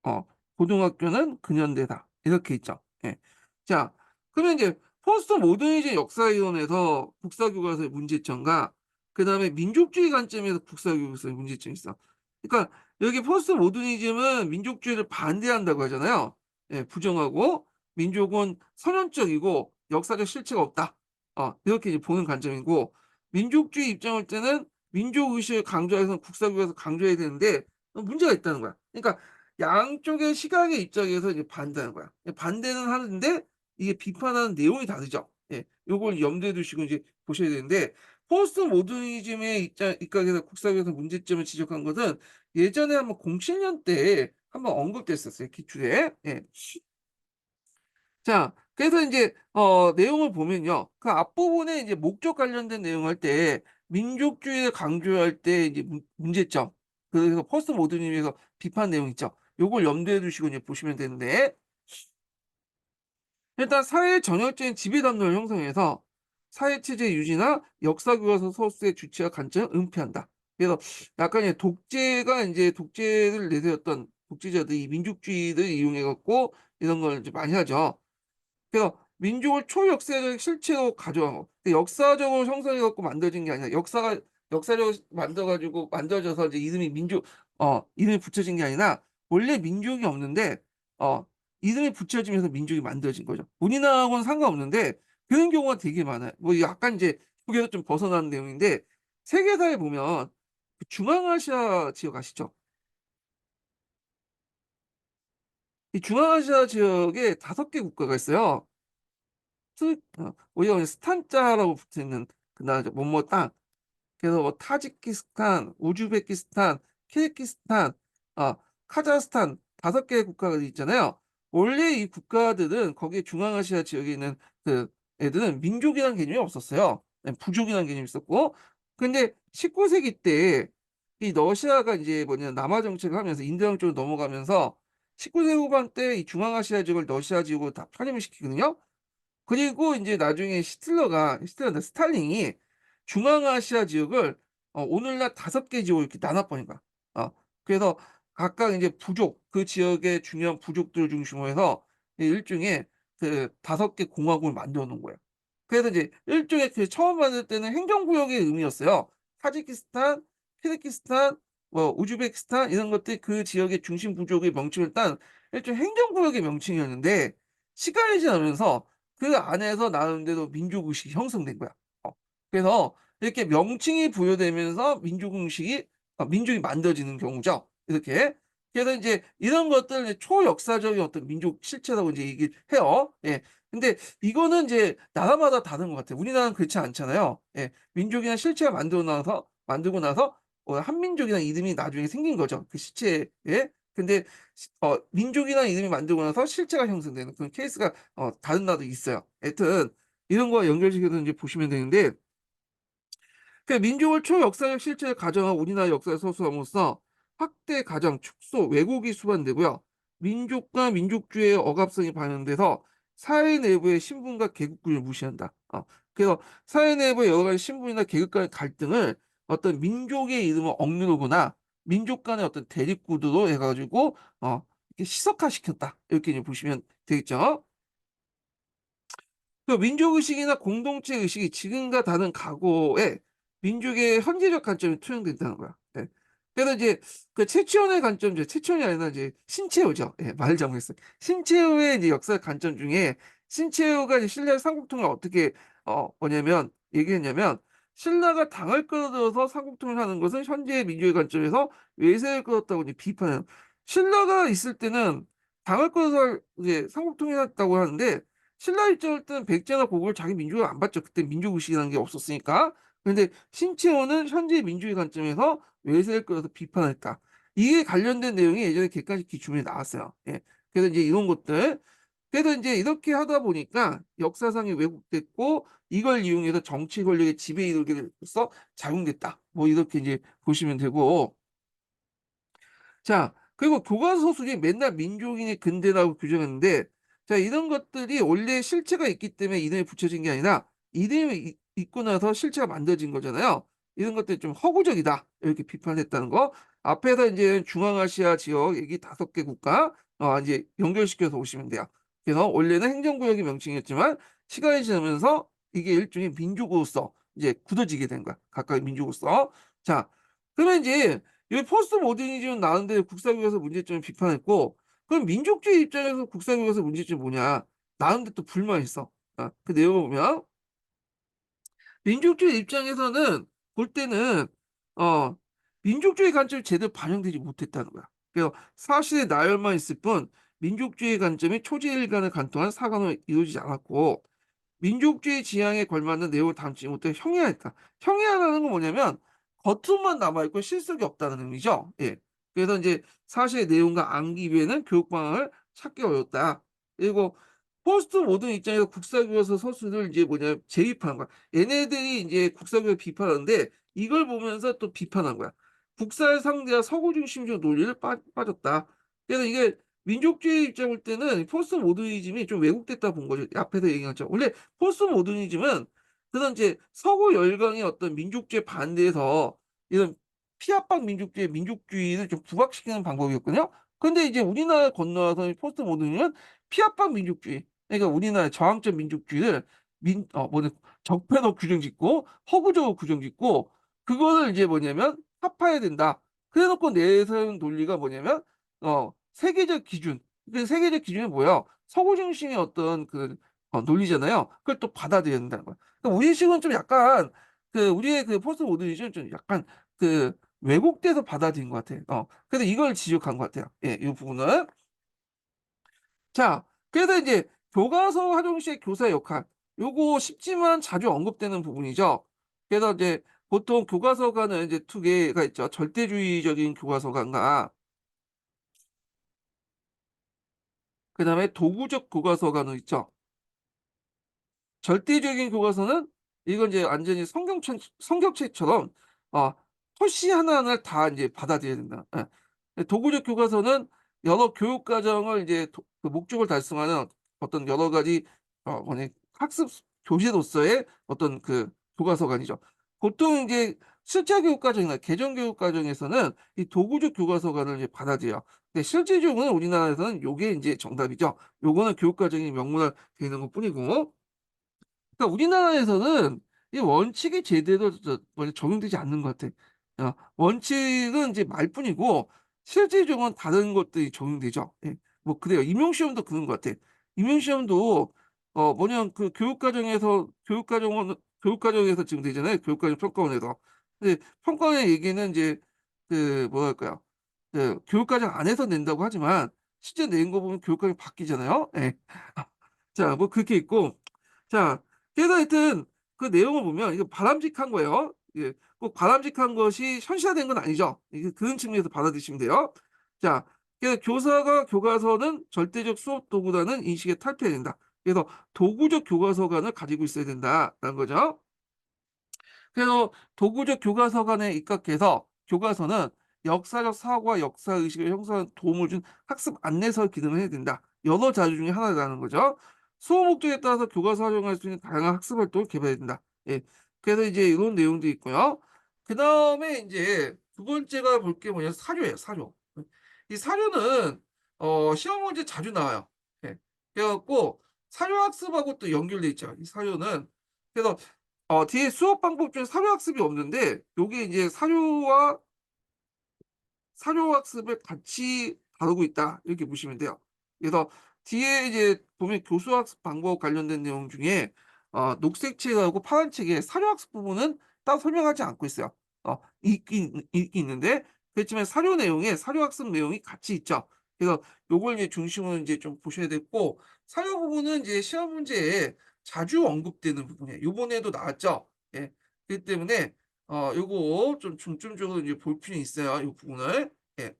Speaker 1: 어, 고등학교는 근현대사 이렇게 있죠. 예. 자, 그러면 이제 포스트 모더니즘 역사이론에서 국사교과서의 문제점과 그 다음에 민족주의 관점에서 국사교과서의 문제점이 있어. 그러니까 여기 포스트 모더니즘은 민족주의를 반대한다고 하잖아요. 예, 부정하고 민족은 선언적이고 역사적 실체가 없다. 이렇게 이제 보는 관점이고 민족주의 입장일 때는 민족의식을 강조해서 국사교과서 강조해야 되는데 문제가 있다는 거야. 그러니까 양쪽의 시각의 입장에서 이제 반대하는 거야. 반대는 하는데 이게 비판하는 내용이 다르죠. 예, 요걸 염두에 두시고 이제 보셔야 되는데 포스트 모더니즘의 입각에서 국사교에서 문제점을 지적한 것은 예전에 한번 07년 때 한번 언급됐었어요. 기출에. 예. 자, 그래서 이제 내용을 보면요. 그 앞부분에 이제 목적 관련된 내용 할 때 민족주의를 강조할 때 이제 문제점. 그래서 포스트 모더니즘에서 비판 내용 있죠. 요걸 염두에 두시고 이제 보시면 되는데 일단 사회 전형적인 지배담론을 형성해서 사회체제 유지나 역사교과서 소스의 주체와 관점을 은폐한다. 그래서 약간 이제 독재가 이제 독재를 내세웠던 독재자들이 민족주의를 이용해 갖고 이런 걸 이제 많이 하죠. 그래서 민족을 초역사적 실체로 가져가고 역사적으로 형성해 갖고 만들어진 게 아니라 역사적으로 만들어 가지고 만들어져서 이제 이름이 민족 이름이 붙여진 게 아니라 원래 민족이 없는데 어 이름이 붙여지면서 민족이 만들어진 거죠. 우리나라하고는 상관없는데 그런 경우가 되게 많아요. 뭐 약간 이제 그게서 좀 벗어나는 내용인데 세계사에 보면 그 중앙아시아 지역 아시죠? 이 중앙아시아 지역에 5개 국가가 있어요. 우리가 스탄자라고 붙어있는 그 나라죠. 뭐뭐 땅. 그래서 뭐 타지키스탄, 우즈베키스탄, 키르기스탄, 아, 카자흐스탄 5개의 국가가 있잖아요. 원래 이 국가들은 거기에 중앙아시아 지역에 있는 그 애들은 민족이라는 개념이 없었어요. 부족이라는 개념이 있었고. 근데 19세기 때 이 러시아가 이제 뭐냐 남하 정책을 하면서 인도양 쪽으로 넘어가면서 19세기 후반 때 이 중앙아시아 지역을 러시아 지역으로 다 편입을 시키거든요. 그리고 이제 나중에 히틀러가 스탈린이 중앙아시아 지역을 오늘날 5개 지역으로 이렇게 나눠버린 거야. 어, 그래서 각각 이제 부족, 그 지역의 중요한 부족들을 중심으로 해서 일종의 그 5개 공화국을 만들어 놓은 거예요. 그래서 이제 일종의 그 처음 만들 때는 행정구역의 의미였어요. 타지키스탄, 키르기스탄, 뭐 우즈베키스탄 이런 것들이 그 지역의 중심 부족의 명칭을 딴 일종의 행정구역의 명칭이었는데 시간이 지나면서 그 안에서 나름대로 민족의식이 형성된 거야. 어. 그래서 이렇게 명칭이 부여되면서 민족이 만들어지는 경우죠. 이렇게. 그래서 이제 이런 것들 초역사적인 어떤 민족 실체라고 이제 얘기를 해요. 예. 근데 이거는 이제 나라마다 다른 것 같아요. 우리나라는 그렇지 않잖아요. 예. 민족이나 실체가 만들고 나서 한민족이라는 이름이 나중에 생긴 거죠. 그 시체에. 근데 민족이라는 이름이 만들고 나서 실체가 형성되는 그런 케이스가 다른 나라도 있어요. 하여튼 이런 거 연결시켜서 이제 보시면 되는데 그 민족을 초역사적 실체를 가정한 우리나라 역사의 서술함으로써 학대, 가정, 축소, 왜곡이 수반되고요. 민족과 민족주의의 억압성이 반영돼서 사회 내부의 신분과 계급군을 무시한다. 그래서 사회 내부의 여러 가지 신분이나 계급 간의 갈등을 어떤 민족의 이름을 억누르거나 민족 간의 어떤 대립구도로 해가지고 이렇게 시석화시켰다. 이렇게 이제 보시면 되겠죠. 그 민족의식이나 공동체 의식이 지금과 다른 과거에 민족의 현재적 관점이 투영된다는 거야. 예. 그래서 이제 그 최치원의 관점, 이제 최치원이 아니라 이제 신채호죠. 예, 말 잘못했어요. 신채호의 이제 역사 관점 중에 신채호가 이제 신라 삼국통일 어떻게 뭐냐면 얘기했냐면 신라가 당을 끌어들여서 삼국통일 하는 것은 현재의 민족의 관점에서 외세를 끌었다고 이제 비판해요. 신라가 있을 때는 당을 끌어서 이제 삼국통일했다고 하는데 신라 입장일 때는 백제나 고구려 자기 민족을 안 받죠. 그때 민족의식이라는 게 없었으니까. 그런데 신채호는 현재 민주주의 관점에서 외세를 끌어서 비판했다. 이게 관련된 내용이 예전에 객관식 기준에 나왔어요. 예. 그래서 이제 이런 것들. 그래서 이제 이렇게 하다 보니까 역사상이 왜곡됐고 이걸 이용해서 정치 권력의 지배 이루기로서 작용됐다. 뭐 이렇게 이제 보시면 되고. 자, 그리고 교과서술이 맨날 민족인의 근대라고 규정했는데, 자, 이런 것들이 원래 실체가 있기 때문에 이름이 붙여진 게 아니라, 있고 나서 실체가 만들어진 거잖아요. 이런 것들이 좀 허구적이다. 이렇게 비판했다는 거. 앞에서 이제 중앙아시아 지역 얘기 5개 국가, 이제 연결시켜서 오시면 돼요. 그래서 원래는 행정구역의 명칭이었지만, 시간이 지나면서 이게 일종의 민족으로서 이제 굳어지게 된 거야. 각각의 민족으로서. 자, 그러면 이제 이 포스트 모더니즘은 나오는데 국사교과서 문제점을 비판했고 그럼 민족주의 입장에서 국사교과서 문제점이 뭐냐 나오는데 또 불만이 있어. 그 내용을 보면 민족주의 입장에서는 볼 때는 어 민족주의 관점이 제대로 반영되지 못했다는 거야. 그래서 사실의 나열만 있을 뿐 민족주의 관점이 초지일간을 간통한 사관으로 이루어지지 않았고 민족주의 지향에 걸맞는 내용을 담지 못해 형이화했다. 형이화라는 건 뭐냐면 겉으로만 남아있고 실속이 없다는 의미죠. 예. 그래서 이제 사실의 내용과 암기위에는 교육 방향을 찾기 어렵다. 그리고 포스트 모던 입장에서 국사교과서 서술을 이제 뭐냐 재비판한 거야. 얘네들이 이제 국사교과 비판하는데 이걸 보면서 또 비판한 거야. 국사를 상대한 서구 중심적 논리를 빠졌다. 그래서 이게 민족주의 입장 볼 때는 포스트 모더니즘이 좀 왜곡됐다 본 거죠. 앞에서 얘기했죠. 원래 포스트 모더니즘은 그런 이제 서구 열강의 어떤 민족주의 반대해서 이런 피압박 민족주의, 민족주의를 좀 부각시키는 방법이었거든요. 근데 이제 우리나라 건너와서 포스트 모더니즘은 피압박 민족주의, 그러니까 우리나라의 저항적 민족주의를 뭐냐, 적폐로 규정짓고 허구적으로 규정짓고 그거를 이제 뭐냐면 타파해야 된다. 그래놓고 내세운 논리가 뭐냐면 세계적 기준. 그 세계적 기준이 뭐야? 서구 중심의 어떤 그 논리잖아요. 그걸 또 받아들여야 된다는 거야. 그러니까 우리식은 좀 약간 그 우리의 그 포스트 모더니즘은 좀 약간 그 왜곡돼서 받아들인 것 같아요. 그래서 이걸 지적한 것 같아요. 예, 이 부분은. 자, 그래서 이제 교과서 활용 시의 교사의 역할. 요거 쉽지만 자주 언급되는 부분이죠. 그래서 이제 보통 교과서가는 이제 두 개가 있죠. 절대주의적인 교과서관과 그다음에 도구적 교과서관은 있죠. 절대적인 교과서는 이건 이제 완전히 성경책처럼 어, 토시 하나하나를 다 이제 받아들여야 된다. 예. 도구적 교과서는 여러 교육 과정을 이제 그 목적을 달성하는 어떤 여러 가지 뭐냐 학습 교재로서의 어떤 그 교과서관이죠. 보통 이제 실제 교육 과정이나 개정 교육 과정에서는 이 도구적 교과서관을 이제 받아들여. 근데 실제적으로는 우리나라에서는 요게 이제 정답이죠. 요거는 교육 과정이 명문화 되는 것뿐이고. 그러니까 우리나라에서는 이 원칙이 제대로 적용되지 않는 것 같아. 원칙은 이제 말뿐이고 실질적으로는 다른 것들이 적용되죠. 예. 뭐 그래요. 임용시험도 그런 것 같아. 임용시험도 뭐냐면 그 교육과정에서 지금 되잖아요. 교육과정 평가원에서. 근데 평가원의 얘기는 이제 그 뭐랄까요? 그 교육과정 안에서 낸다고 하지만 실제 낸 거 보면 교육과정이 바뀌잖아요. 예. 자, 뭐 그렇게 있고. 자, 그래서 하여튼 그 내용을 보면 이거 바람직한 거예요. 예, 꼭 바람직한 것이 현실화된 건 아니죠. 이게 그런 측면에서 받아들이시면 돼요. 자, 그래서 교사가 교과서는 절대적 수업 도구라는 인식에 탈피해야 된다. 그래서 도구적 교과서관을 가지고 있어야 된다라는 거죠. 그래서 도구적 교과서관에 입각해서 교과서는 역사적 사고와 역사의식을 형성하는 도움을 준 학습 안내서 기능을 해야 된다. 여러 자료 중에 하나라는 거죠. 수업 목적에 따라서 교과서 활용할 수 있는 다양한 학습 활동을 개발해야 된다. 예. 그래서 이제 이런 내용도 있고요. 그 다음에 이제 두 번째가 볼 게 뭐냐, 사료예요, 사료. 이 사료는 시험 문제 자주 나와요. 예. 그래갖고 사료 학습하고 또 연결돼 있죠. 이 사료는. 그래서 뒤에 수업 방법 중에 사료학습이 없는데, 요게 이제 사료학습을 같이 다루고 있다. 이렇게 보시면 돼요. 그래서 뒤에 이제 보면 교수학습 방법 관련된 내용 중에, 녹색책하고 파란책에 사료학습 부분은 따로 설명하지 않고 있어요. 있긴 있는데, 그렇지만 사료 내용에 사료학습 내용이 같이 있죠. 그래서 요걸 이제 중심으로 이제 좀 보셔야 되고, 사료 부분은 이제 시험 문제에 자주 언급되는 부분이에요. 요번에도 나왔죠. 예. 그렇기 때문에 요거 좀 중점적으로 이제 볼 필요 있어요. 이 부분을. 예.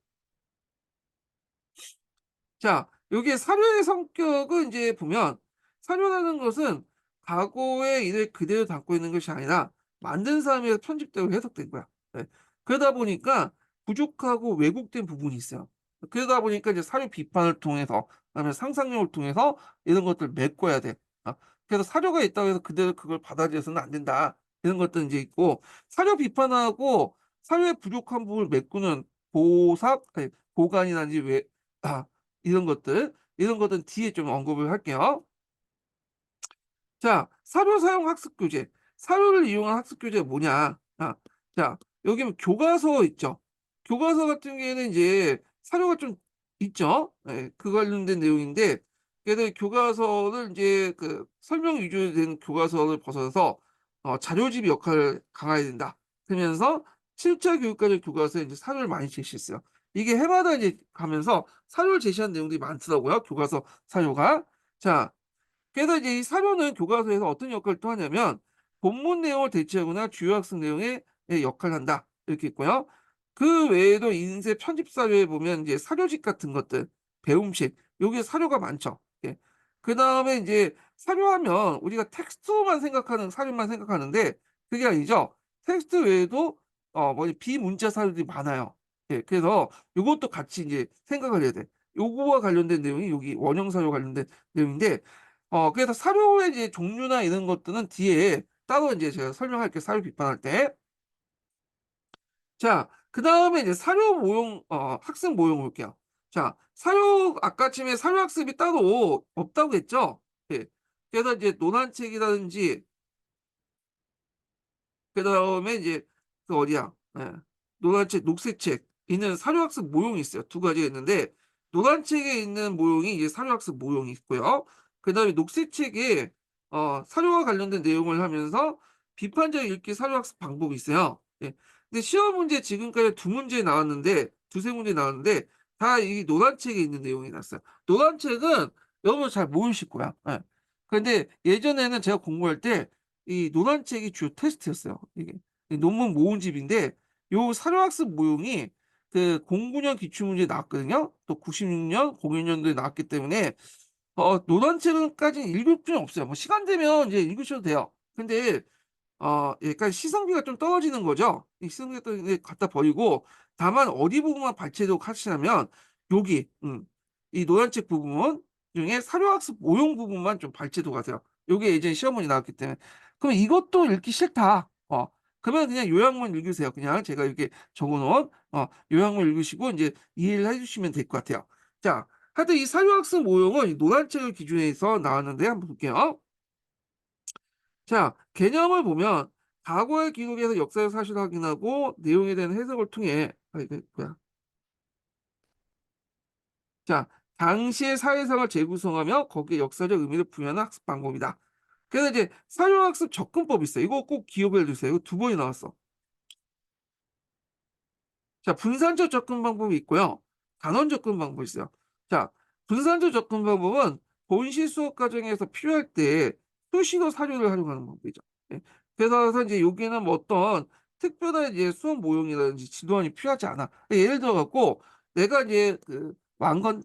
Speaker 1: 자, 여기 사료의 성격은 이제 보면 사료라는 것은 과거의 일을 그대로 담고 있는 것이 아니라 만든 사람에서 편집되고 해석된 거야. 예. 그러다 보니까 부족하고 왜곡된 부분이 있어요. 그러다 보니까 이제 사료 비판을 통해서, 그다음에 상상력을 통해서 이런 것들 메꿔야 돼. 어, 그래서 사료가 있다고 해서 그대로 그걸 받아들여서는 안 된다. 이런 것들 이제 있고, 사료 비판하고 사료의 부족한 부분을 메꾸는 보관이라든지 아, 이런 것들은 뒤에 좀 언급을 할게요. 자, 사료 사용 학습 교재. 사료를 이용한 학습 교재가 뭐냐? 자, 여기 뭐 교과서 있죠. 교과서 같은 경우에는 이제 사료가 좀 있죠. 예, 그 관련된 내용인데, 그래서 교과서를 이제 그 설명 위주로 된 교과서를 벗어서 자료집 역할을 강화해야 된다. 그러면서 7차 교육과정 교과서에 이제 사료를 많이 제시했어요. 이게 해마다 이제 가면서 사료를 제시한 내용들이 많더라고요. 교과서 사료가. 자, 그래서 이제 이 사료는 교과서에서 어떤 역할을 또 하냐면 본문 내용을 대체하거나 주요 학습 내용에 역할을 한다. 이렇게 있고요. 그 외에도 인쇄 편집 사료에 보면 이제 사료집 같은 것들, 배움식, 여기에 사료가 많죠. 예. 그 다음에 이제 사료하면 우리가 텍스트만 생각하는 사료만 생각하는데 그게 아니죠. 텍스트 외에도 비문자 사료들이 많아요. 예. 그래서 이것도 같이 이제 생각을 해야 돼. 요거와 관련된 내용이 여기 원형 사료 관련된 내용인데, 그래서 사료의 이제 종류나 이런 것들은 뒤에 따로 이제 제가 설명할게요. 사료 비판할 때. 자, 그 다음에 이제 사료 모형, 학습 모형 볼게요. 자, 사료, 아까쯤에 사료 학습이 따로 없다고 했죠? 예. 그래서 이제 논한책이라든지, 그 다음에 이제, 그 어디야? 예. 노란책, 녹색책 있는 사료학습 모형이 있어요. 두 가지가 있는데, 노란책에 있는 모형이 이제 사료학습 모형이 있고요. 그 다음에 녹색책에, 사료와 관련된 내용을 하면서 비판적 읽기 사료학습 방법이 있어요. 예. 근데 시험 문제 지금까지 두 문제 나왔는데, 두세 문제 나왔는데, 다 이 노란책에 있는 내용이 났어요. 노란책은 여러분 잘 모르실 거야. 예. 근데 예전에는 제가 공부할 때, 이 노란책이 주요 테스트였어요. 이게 논문 모음집인데 요 사료학습 모형이 그 09년 기출문제 나왔거든요. 또 96년, 01년도에 나왔기 때문에 노란책은까지 읽을 필요는 없어요. 뭐 시간 되면 이제 읽으셔도 돼요. 근데 약간 시성비가 좀 떨어지는 거죠. 이 시성비가 떨어지는 갖다 버리고 다만 어디 부분만 발췌록 하시냐면 여기 이 노란책 부분 중에 사료학습 모형 부분만 좀 발췌록 하세요. 요게 예전에 시험문이 나왔기 때문에. 그럼 이것도 읽기 싫다. 그러면 그냥 요약만 읽으세요. 그냥 제가 이렇게 적어놓은 요약만 읽으시고 이제 이해를 해주시면 될 것 같아요. 자, 하여튼 이 사료학습 모형은 이 노란책을 기준해서 나왔는데 한번 볼게요. 자, 개념을 보면 과거의 기록에서 역사적 사실을 확인하고 내용에 대한 해석을 통해 이게 뭐야? 자, 당시의 사회상을 재구성하며 거기에 역사적 의미를 부여하는 학습 방법이다. 그래서 이제 사료학습 접근법이 있어요. 이거 꼭 기억을 해주세요. 이거 두 번이 나왔어. 자, 분산적 접근 방법이 있고요. 단원 접근 방법이 있어요. 자, 분산적 접근 방법은 본시 수업 과정에서 필요할 때 수시로 사료를 활용하는 방법이죠. 예. 그래서 이제 여기는 뭐 어떤 특별한 이제 수업 모형이라든지 지도안이 필요하지 않아. 예를 들어 갖고 내가 이제 그 왕건을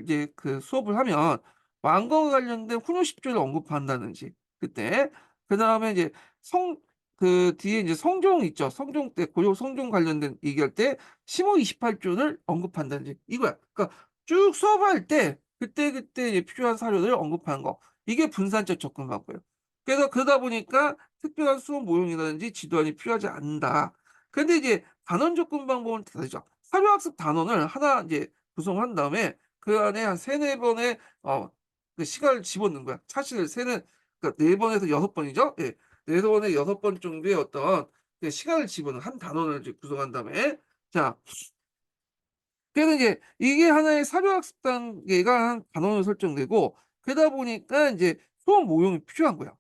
Speaker 1: 이제 그 수업을 하면 왕건과 관련된 훈요 10조를 언급한다든지 그때 그 다음에 이제 성 그 뒤에 이제 성종 있죠. 성종 때 고려 성종 관련된 얘기할 때 심호 28조를 언급한다든지 이거야. 그러니까 쭉 수업할 때 그때 이제 필요한 사료를 언급하는 거. 이게 분산적 접근 방법이에요. 그래서 그러다 보니까 특별한 수업 모형이라든지 지도안이 필요하지 않는다. 근데 이제 단원 접근 방법은 다르죠. 사료학습 단원을 하나 이제 구성한 다음에 그 안에 한 세네 번의 그 시간을 집어넣는 거야. 사실 그러니까 네 번에서 여섯 번이죠. 예. 네 번에 여섯 번 정도의 어떤 그 시간을 집어넣은 한 단원을 이제 구성한 다음에 자, 그래서 이제 이게 하나의 사료학습 단계가 한 단원으로 설정되고 그러다 보니까 이제 수업 모형이 필요한 거야.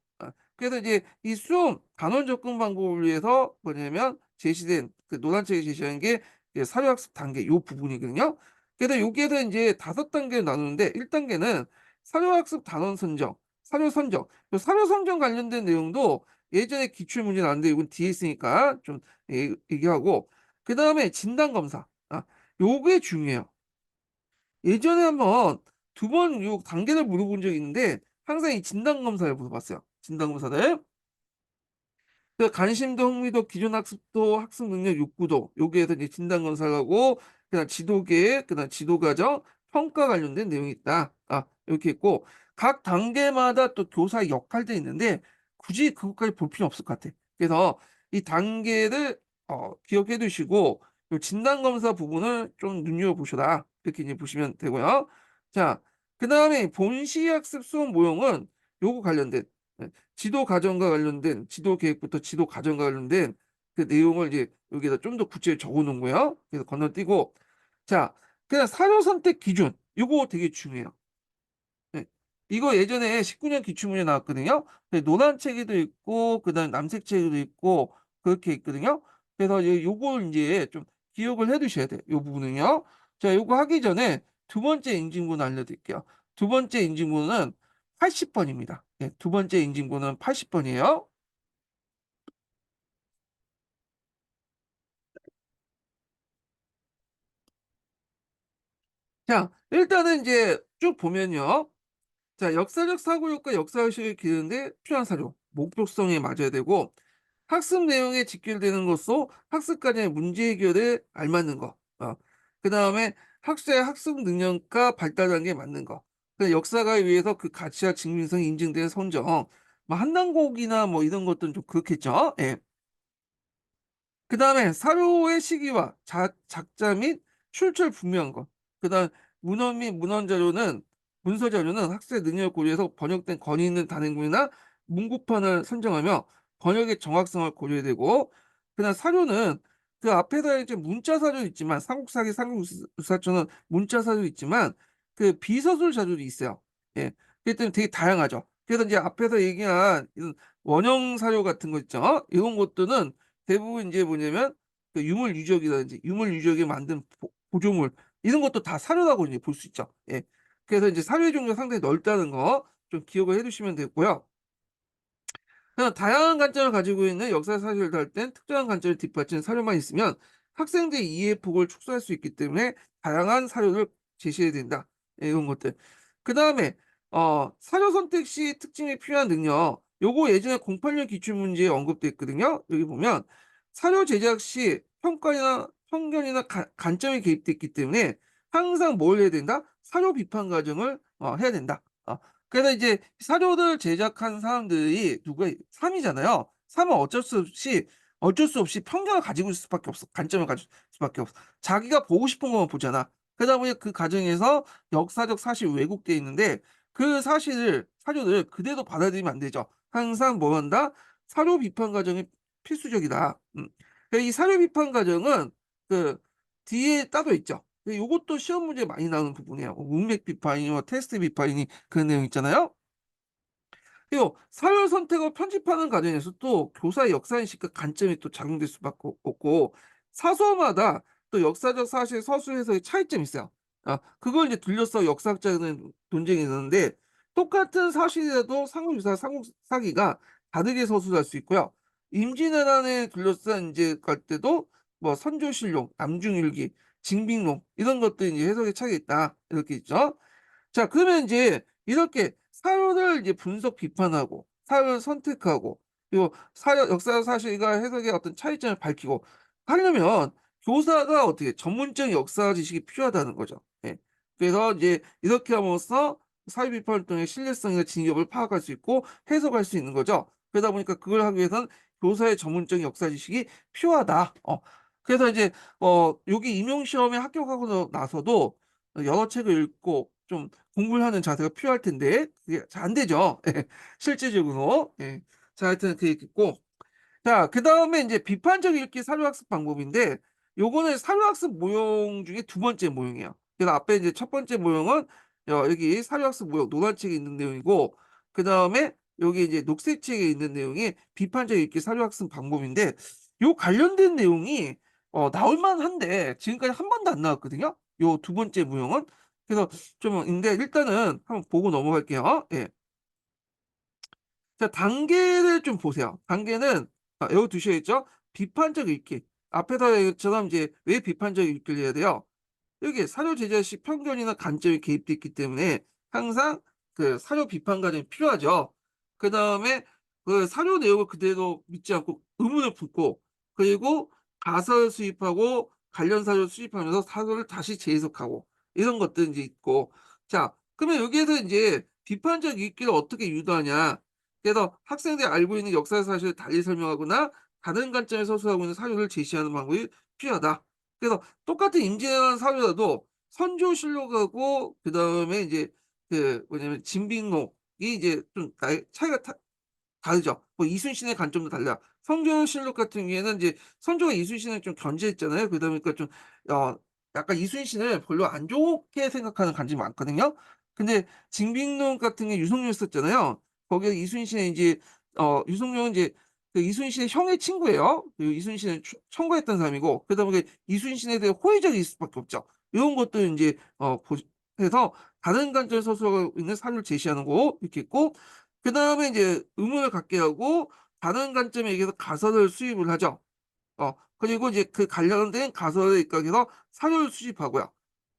Speaker 1: 그래서 이제 이 수업 단원 접근 방법을 위해서 뭐냐면 제시된 그 노란책에 제시한 게 이제 사료학습 단계 요 부분이거든요. 그래서 여기에서 이제 다섯 단계를 나누는데 1단계는 사료학습 단원 선정, 사료 선정. 사료 선정 관련된 내용도 예전에 기출문제 나왔는데 이건 뒤에 있으니까 좀 얘기하고 그 다음에 진단 검사. 요게 중요해요. 예전에 한번 두 번 요 단계를 물어본 적이 있는데 항상 이 진단 검사를 물어봤어요. 진단 검사를. 그 관심도, 흥미도, 기존 학습도, 학습 능력, 욕구도 여기에서 이제 진단 검사를 하고 그다음 지도 계획, 그다음 지도 과정, 평가 관련된 내용이 있다. 이렇게 있고 각 단계마다 또 교사의 역할도 있는데 굳이 그것까지 볼 필요 없을 것 같아. 그래서 이 단계를 기억해 두시고 요 진단 검사 부분을 좀 눈여겨보셔라. 이렇게 이제 보시면 되고요. 자, 그다음에 본시 학습 수업 모형은 요거 관련된 지도 과정과 관련된 지도 계획부터 지도 과정과 관련된 그 내용을 이제 여기다 좀 더 구체적으로 적어 놓은 거예요. 그래서 건너뛰고 자, 그냥 사료 선택 기준 이거 되게 중요해요. 네. 이거 예전에 19년 기출문제 나왔거든요. 노란 책에도 있고 그다음에 남색 책에도 있고 그렇게 있거든요. 그래서 요걸 이제 좀 기억을 해 두셔야 돼요. 요 부분은요. 자, 요거 하기 전에 두 번째 인증문 알려드릴게요. 두 번째 인증문은 80번입니다. 두 번째 인증문은 80번이에요. 자, 일단은 이제 쭉 보면요. 자, 역사적 사고력과 역사의식을 기르는데 필요한 사료, 목적성에 맞아야 되고, 학습 내용에 직결되는 것으로 학습 과정의 문제 해결에 알맞는 거. 그 다음에 학생 학습 능력과 발달 단계에 맞는 거. 그 역사가에 의해서 그 가치와 증빙성이 인증된 선정. 뭐 한당곡이나 뭐 이런 것들은 좀 그렇겠죠. 예. 그다음에 사료의 시기와 작자 및 출처를 분명한 것. 그다음 문헌 및 문서 자료는 학생 능력을 고려해서 번역된 권위 있는 단행본이나 문구판을 선정하며 번역의 정확성을 고려해야 되고, 그다음 사료는 그 앞에서 이제 문자 사료 있지만 삼국사기 삼국유사처는 문자 사료 있지만 그 비서술 자료도 있어요. 예. 그렇기 때문에 되게 다양하죠. 그래서 이제 앞에서 얘기한 이런 원형 사료 같은 거 있죠. 이런 것들은 대부분 이제 뭐냐면 그 유물 유적이라든지 유물 유적에 만든 보조물 이런 것도 다 사료라고 이제 볼 수 있죠. 예. 그래서 이제 사료의 종류가 상당히 넓다는 거 좀 기억을 해두시면 되고요. 그냥 다양한 관점을 가지고 있는 역사 사실을 다룰 땐 특정한 관점을 뒷받치는 사료만 있으면 학생들의 이해 폭을 축소할 수 있기 때문에 다양한 사료를 제시해야 된다. 예, 이런 것들. 그 다음에 사료 선택 시 특징이 필요한 능력. 요거 예전에 08년 기출문제에 언급돼 있거든요. 여기 보면 사료 제작 시 평가나 편견이나 관점이 개입돼 있기 때문에 항상 뭘 해야 된다? 사료 비판 과정을 해야 된다. 그래서 이제 사료를 제작한 사람들이 누가 3이잖아요. 3은 어쩔 수 없이 편견을 가지고 있을 수밖에 없어. 관점을 가질 수밖에 없어. 자기가 보고 싶은 것만 보잖아. 그러다 보니 그 과정에서 역사적 사실이 왜곡되어 있는데 그 사료를 그대로 받아들이면 안 되죠. 항상 뭐 한다? 사료 비판 과정이 필수적이다. 그래서 이 사료 비판 과정은 그 뒤에 따로 있죠. 이것도 시험 문제 많이 나오는 부분이에요. 문맥 비판이, 테스트 비판이 그런 내용 있잖아요. 그리고 사회 선택을 편집하는 과정에서 또 교사의 역사인식과 관점이 또 작용될 수밖에 없고 사소마다 또 역사적 사실 서술 해석의 차이점이 있어요. 그걸 이제 둘러싸고 역사학자는 논쟁이 있는데 똑같은 사실이라도 삼국유사, 삼국사기가 다르게 서술할 수 있고요. 임진왜란에 둘러싼 이제 갈 때도 뭐 선조실록, 남중일기, 징빙록 이런 것들이 이제 해석의 차이가 있다 이렇게 있죠. 자, 그러면 이제 이렇게 사료를 이제 분석 비판하고 사료를 선택하고 그리고 사료 역사 사실과 해석의 어떤 차이점을 밝히고 하려면 교사가 어떻게 전문적인 역사 지식이 필요하다는 거죠. 예. 그래서 이제 이렇게 함으로써 사회 비판 활동의 신뢰성이나 진위를 파악할 수 있고 해석할 수 있는 거죠. 그러다 보니까 그걸 하기 위해서는 교사의 전문적인 역사 지식이 필요하다. 그래서 이제 여기 임용 시험에 합격하고 나서도 여러 책을 읽고 좀 공부를 하는 자세가 필요할 텐데 그게 잘 안 되죠. 예, 실질적으로. 예. 자, 하여튼 그게 있고. 자, 그다음에 이제 비판적 읽기 사료학습 방법인데 요거는 사료학습 모형 중에 두 번째 모형이에요. 그래서 앞에 이제 첫 번째 모형은 여기 사료학습 모형 노란 책에 있는 내용이고 그다음에 여기 이제 녹색 책에 있는 내용이 비판적 읽기 사료학습 방법인데 요 관련된 내용이 나올 만한데 지금까지 한 번도 안 나왔거든요. 요 두 번째 모형은. 그래서 좀 근데 일단은 한번 보고 넘어갈게요. 예. 자, 단계를 좀 보세요. 단계는 외워두셔야죠. 비판적 읽기. 앞에서처럼 이제 왜 비판적 읽기를 해야 돼요? 여기 사료 제작 시 편견이나 관점이 개입돼 있기 때문에 항상 그 사료 비판 과정이 필요하죠. 그 다음에 그 사료 내용을 그대로 믿지 않고 의문을 품고 그리고 가설을 수입하고 관련 사료를 수입하면서 사료를 다시 재해석하고 이런 것들이 이제 있고 자 그러면 여기에서 이제 비판적 읽기를 어떻게 유도하냐 그래서 학생들이 알고 있는 역사 사실을 달리 설명하거나 다른 관점에서 서술하고 있는 사료를 제시하는 방법이 필요하다. 그래서 똑같은 임진왜란 사료라도 선조실록하고 그다음에 이제 그 뭐냐면 진빙록이 이제 좀 차이가 다르죠. 뭐 이순신의 관점도 달라. 선조실록 같은 경우에는 이제 선조가 이순신을 좀 견제했잖아요. 그러다 보니까 좀 어, 약간 이순신을 별로 안 좋게 생각하는 관점이 많거든요. 근데 징빙록 같은 게 유성룡 썼잖아요. 거기에 이순신의 이제 유성룡은 이제 그 이순신의 형의 친구예요. 그리고 이순신을 청구했던 사람이고 그러다 보니까 이순신에 대해 호의적일 수밖에 없죠. 이런 것도 이제 해서 다른 관점 서술하고 있는 사료를 제시하는 거 이렇게 있고 그다음에 이제 의문을 갖게 하고 다른 관점에 의해서 가설을 수입을 하죠. 그리고 이제 그 관련된 가설에 입각해서 사료를 수집하고요.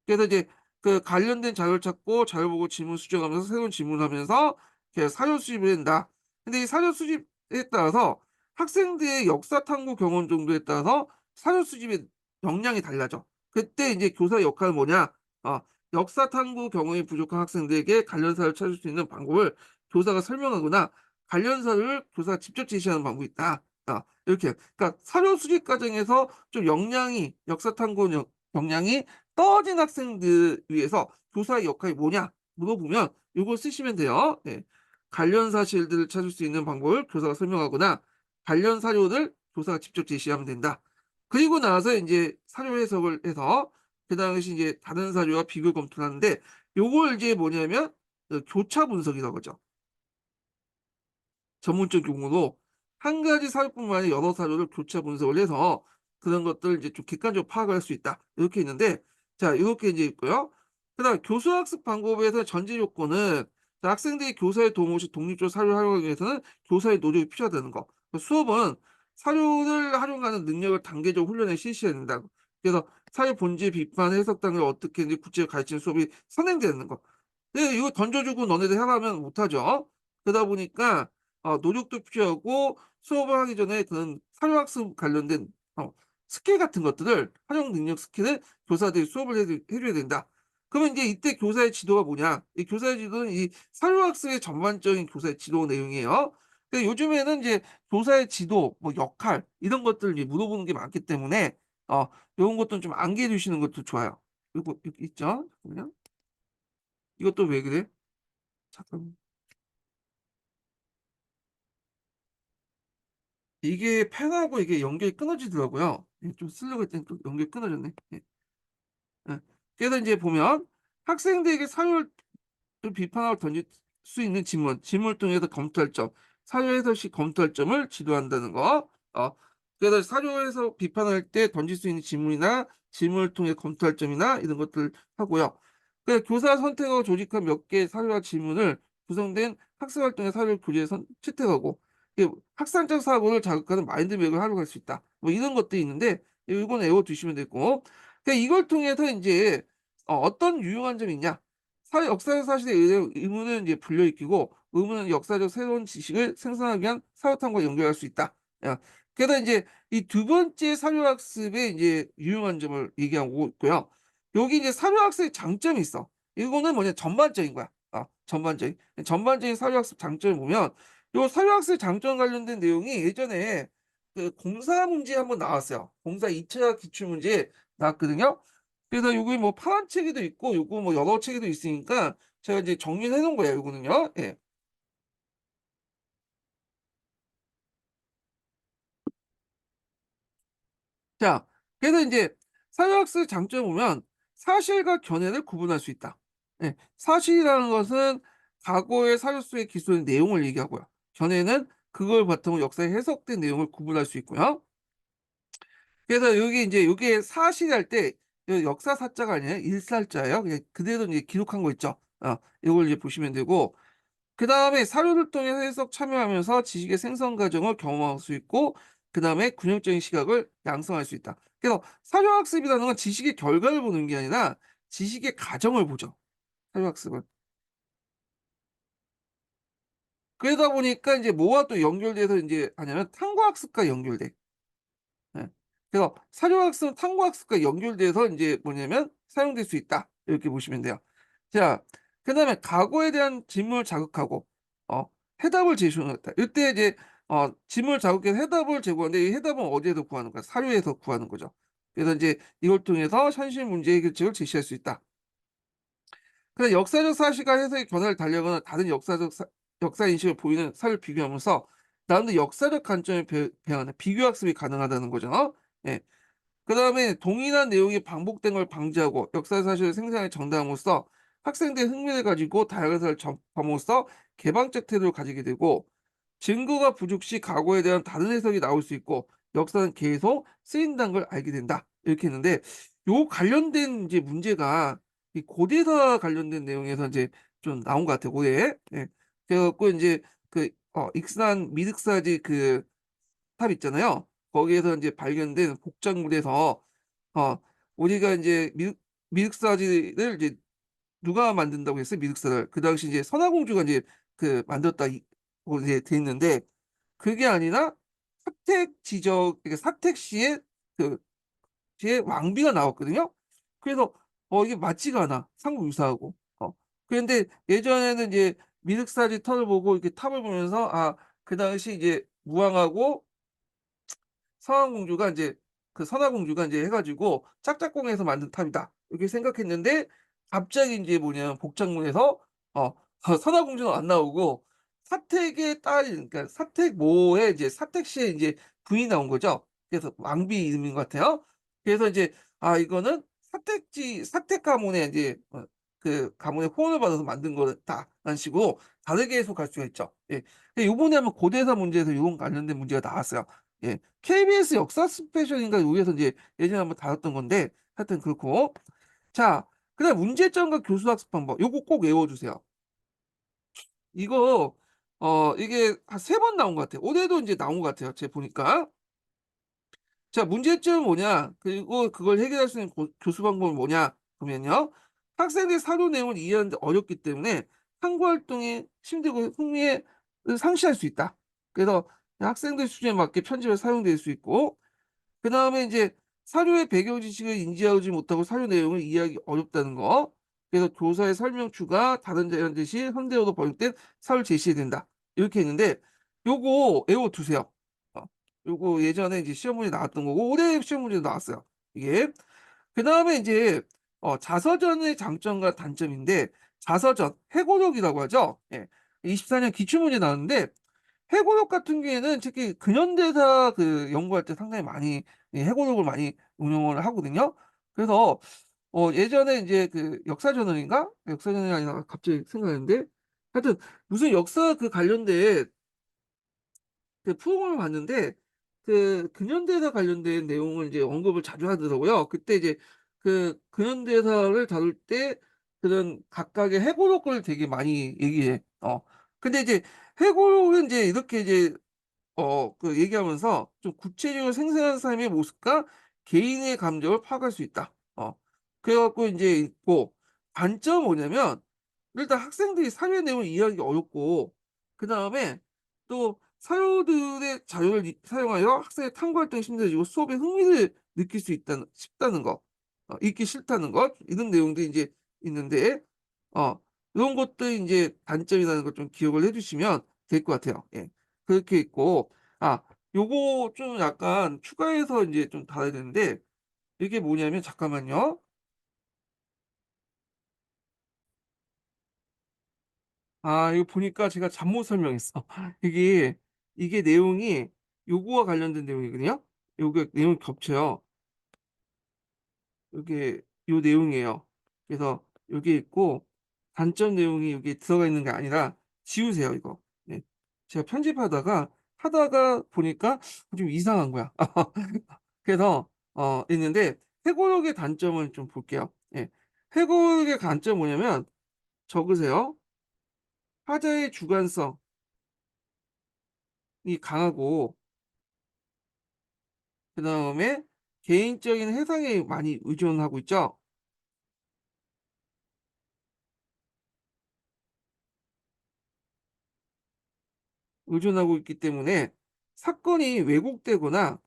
Speaker 1: 그래서 이제 그 관련된 자료를 찾고 자료 보고 질문 수정하면서 새로운 질문하면서 이렇게 사료 수집을 한다. 근데 이 사료 수집에 따라서 학생들의 역사 탐구 경험 정도에 따라서 사료 수집의 역량이 달라져. 그때 이제 교사의 역할은 뭐냐? 어, 역사 탐구 경험이 부족한 학생들에게 관련사를 찾을 수 있는 방법을 교사가 설명하거나 관련사를 교사가 직접 제시하는 방법이 있다. 이렇게. 그러니까 사료 수집 과정에서 좀 역사 탐구 역량이 떨어진 학생들 위해서 교사의 역할이 뭐냐? 물어보면 이걸 쓰시면 돼요. 네. 관련 사실들을 찾을 수 있는 방법을 교사가 설명하거나 관련 사료를 교사가 직접 제시하면 된다. 그리고 나서 이제 사료 해석을 해서 그 당시 이제 다른 사료와 비교 검토를 하는데 요걸 이제 뭐냐면 교차 분석이라고 하죠. 전문적 용어로 한 가지 사료뿐만 아니라 여러 사료를 교차 분석을 해서 그런 것들을 이제 좀 객관적으로 파악할 수 있다. 이렇게 있는데 자, 이렇게 이제 있고요. 그다음 교수 학습 방법에서 전제 요건은 자, 학생들이 교사의 도움 없이 독립적으로 사료를 활용하기 위해서는 교사의 노력이 필요하다는 거. 수업은 사료를 활용하는 능력을 단계적으로 훈련해 실시해야 된다. 그래서 사료 본질 비판 해석 단계를 어떻게 이제 구체적으로 가르치는 수업이 선행되는 거. 근데 이거 던져주고 너네들 해라면 못하죠. 그러다 보니까 노력도 필요하고 수업을 하기 전에 그런 사료학습 관련된 스킬 같은 것들을 활용 능력 스킬을 교사들이 수업을 해줘야 된다. 그러면 이제 이때 교사의 지도가 뭐냐? 이 교사의 지도는 이 사료학습의 전반적인 교사의 지도 내용이에요. 근데 요즘에는 이제 교사의 지도, 뭐 역할 이런 것들을 이제 물어보는 게 많기 때문에 어 이런 것도 좀 암기해 두시는 것도 좋아요. 이거 있죠? 잠깐만요. 이것도 왜 그래? 잠깐. 이게 펜하고 이게 연결이 끊어지더라고요. 좀 쓰려고 했더니 또 연결이 끊어졌네. 예. 예. 그래서 이제 보면 학생들에게 사료를 비판하고 던질 수 있는 질문을 통해서 검토할 점, 사료에서 검토할 점을 지도한다는 거. 그래서 사료에서 비판할 때 던질 수 있는 질문이나 질문을 통해 검토할 점이나 이런 것들 하고요. 그래서 교사 선택하고 조직한 몇 개의 사료와 질문을 구성된 학습 활동의 사료를 교재에 채택하고 학산적 사고를 자극하는 마인드맵을 활용할 수 있다. 뭐 이런 것들이 있는데 이건 외워두시면 되고 그러니까 이걸 통해서 이제 어떤 유용한 점이 있냐? 역사적 사실에 의해 의문을 이제 불러일으키고 의문은 역사적 새로운 지식을 생성하기 위한 사료탐과 연결할 수 있다. 야, 그래서 이제 이 두 번째 사료학습의 이제 유용한 점을 얘기하고 있고요. 여기 이제 사료학습의 장점이 있어. 이거는 뭐냐 전반적인 거야. 전반적인 사료학습 장점을 보면 요 사료학습 장점 관련된 내용이 예전에 그 공사 문제 한번 나왔어요. 공사 2차 기출문제 나왔거든요. 그래서 요게 뭐 파란 책에도 있고 요거 뭐 여러 책에도 있으니까 제가 이제 정리를 해 놓은 거예요, 요거는요. 예. 자, 그래서 이제 사회학습 장점을 보면 사실과 견해를 구분할 수 있다. 예. 사실이라는 것은 과거의 사료 속의 기술의 내용을 얘기하고요. 견해는 그걸 바탕으로 역사에 해석된 내용을 구분할 수 있고요. 그래서 여기 이제 요게 사실할 때 역사 사자가 아니라 일살자예요. 그냥 그대로 이제 기록한 거 있죠. 요걸 이제 보시면 되고 그다음에 사료를 통해 해석 참여하면서 지식의 생성 과정을 경험할 수 있고 그다음에 균형적인 시각을 양성할 수 있다. 그래서 사료학습이라는 건 지식의 결과를 보는 게 아니라 지식의 과정을 보죠. 사료학습은. 그러다 보니까 이제 뭐와 또 연결돼서 이제 하냐면 탐구학습과 연결돼. 예. 그래서 사료학습은 탐구학습과 연결돼서 이제 뭐냐면 사용될 수 있다. 이렇게 보시면 돼요. 자, 그다음에 과거에 대한 질문을 자극하고 어, 해답을 제시한다. 이때 이제 질문을 자극해서 해답을 제공하는데 이 해답은 어디에서 구하는 거야? 사료에서 구하는 거죠. 그래서 이제 이걸 통해서 현실 문제 해결책을 제시할 수 있다. 그래서 역사적 사실과 해석의 견해를 달리하거나 다른 역사 인식을 보이는 사료를 비교하면서 나름대로 역사적 관점을 배워하는 비교 학습이 가능하다는 거죠. 예. 그다음에 동일한 내용이 반복된 걸 방지하고 역사 사실을 생생하게 정당함으로써 학생들의 흥미를 가지고 다양한 사를 접함으로써 개방적 태도를 가지게 되고 증거가 부족 시 과거에 대한 다른 해석이 나올 수 있고 역사는 계속 쓰인다는 걸 알게 된다. 이렇게 했는데 요 관련된 이제 문제가 이 고대사 관련된 내용에서 이제 좀 나온 것 같아요. 고대. 예. 그래 갖고 인제 그 익산 미륵사지 그 탑 있잖아요. 거기에서 인제 발견된 복작물에서 어 우리가 인제 미륵사지를 이제 누가 만든다고 했어요? 미륵사를. 그 당시 이제 선화공주가 인제 그 만들었다 고 이제 돼 있는데 그게 아니라 사택 지적 그러니까 사택시의 그 시의 왕비가 나왔거든요. 그래서 이게 맞지가 않아. 삼국 유사하고. 그런데 예전에는 이제 미륵사지 턴을 보고 이렇게 탑을 보면서 그 당시 이제 무왕하고 선화공주가 이제 그 선화공주가 이제 해가지고 짝짝꿍해서 만든 탑이다. 이렇게 생각했는데 갑자기 이제 뭐냐면 복장문에서 어, 선화공주는 안 나오고 사택의 딸, 그러니까 사택모의 이제 사택시의 이제 부인이 나온 거죠. 그래서 왕비 이름인 것 같아요. 그래서 이제 이거는 사택 가문의 이제 그 가문의 호언을 받아서 만든 거다라는 식으로 다르게 해석할 수가 있죠. 예. 근데 요번에 한번 고대사 문제에서 이런 관련된 문제가 나왔어요. 예. KBS 역사 스페셜인가 여기에서 이제 예전에 한번 다뤘던 건데 하여튼 그렇고 자 그다음 문제점과 교수 학습 방법 요거 꼭 외워주세요. 이거 이게 한 세 번 나온 것 같아요. 올해도 이제 나온 것 같아요. 제가 보니까 자 문제점은 뭐냐 그리고 그걸 해결할 수 있는 교수 방법은 뭐냐 그러면요 학생들이 사료 내용을 이해하는데 어렵기 때문에 탐구 활동에 힘들고 흥미를 상실할 수 있다. 그래서 학생들 수준에 맞게 편집에 사용될 수 있고 그 다음에 이제 사료의 배경 지식을 인지하지 못하고 사료 내용을 이해하기 어렵다는 거. 그래서 교사의 설명추가 다른 자연 듯이 현대어로 번역된 사료를 제시해야 된다. 이렇게 했는데 요거 외워두세요. 어, 요거 예전에 이제 시험 문제 나왔던 거고 올해 시험 문제도 나왔어요. 이게 그 다음에 이제 자서전의 장점과 단점인데 자서전 해고력이라고 하죠. 예. 24년 기출문제 나왔는데 해고력 같은 경우에는 특히 근현대사 그 연구할 때 상당히 많이 해고력을 많이 운용을 하거든요. 그래서 예전에 이제 그 역사저널이 아니라 갑자기 생각했는데 하여튼 무슨 역사 그 관련된 그 프로그램을 봤는데 그 근현대사 관련된 내용을 이제 언급을 자주 하더라고요. 그때 이제 그 근현대사를 다룰 때 그런 각각의 해고록을 되게 많이 얘기해. 근데 이제 해고록은 이제 이렇게 이제 그 얘기하면서 좀 구체적으로 생생한 삶의 모습과 개인의 감정을 파악할 수 있다. 그래갖고 이제 있고 단점은 뭐냐면 일단 학생들이 사회 내용을 이해하기 어렵고 그 다음에 또 사료들의 자료를 사용하여 학생의 탐구 활동이 힘들어지고 수업에 흥미를 느낄 수 싶다는 거, 읽기 싫다는 것 이런 내용도 이제 있는데 이런 것들이 이제 단점이라는 걸 좀 기억을 해주시면 될 것 같아요. 예. 그렇게 있고 요거 좀 약간 추가해서 이제 좀 달아야 되는데 이게 뭐냐면 잠깐만요. 이거 보니까 제가 잘못 설명했어. 이게, 이게 내용이 요거와 관련된 내용이거든요. 요게 내용이 겹쳐요. 요게 요 내용이에요. 그래서 여기 있고 단점 내용이 여기 들어가 있는 게 아니라 지우세요, 이거. 네. 제가 편집하다가 하다가 보니까 좀 이상한 거야. 그래서 있는데 해고력의 단점을 좀 볼게요. 예. 해고력의 단점 뭐냐면 적으세요. 화자의 주관성이 강하고 그다음에 개인적인 해상에 많이 의존하고 있죠. 의존하고 있기 때문에 사건이 왜곡되거나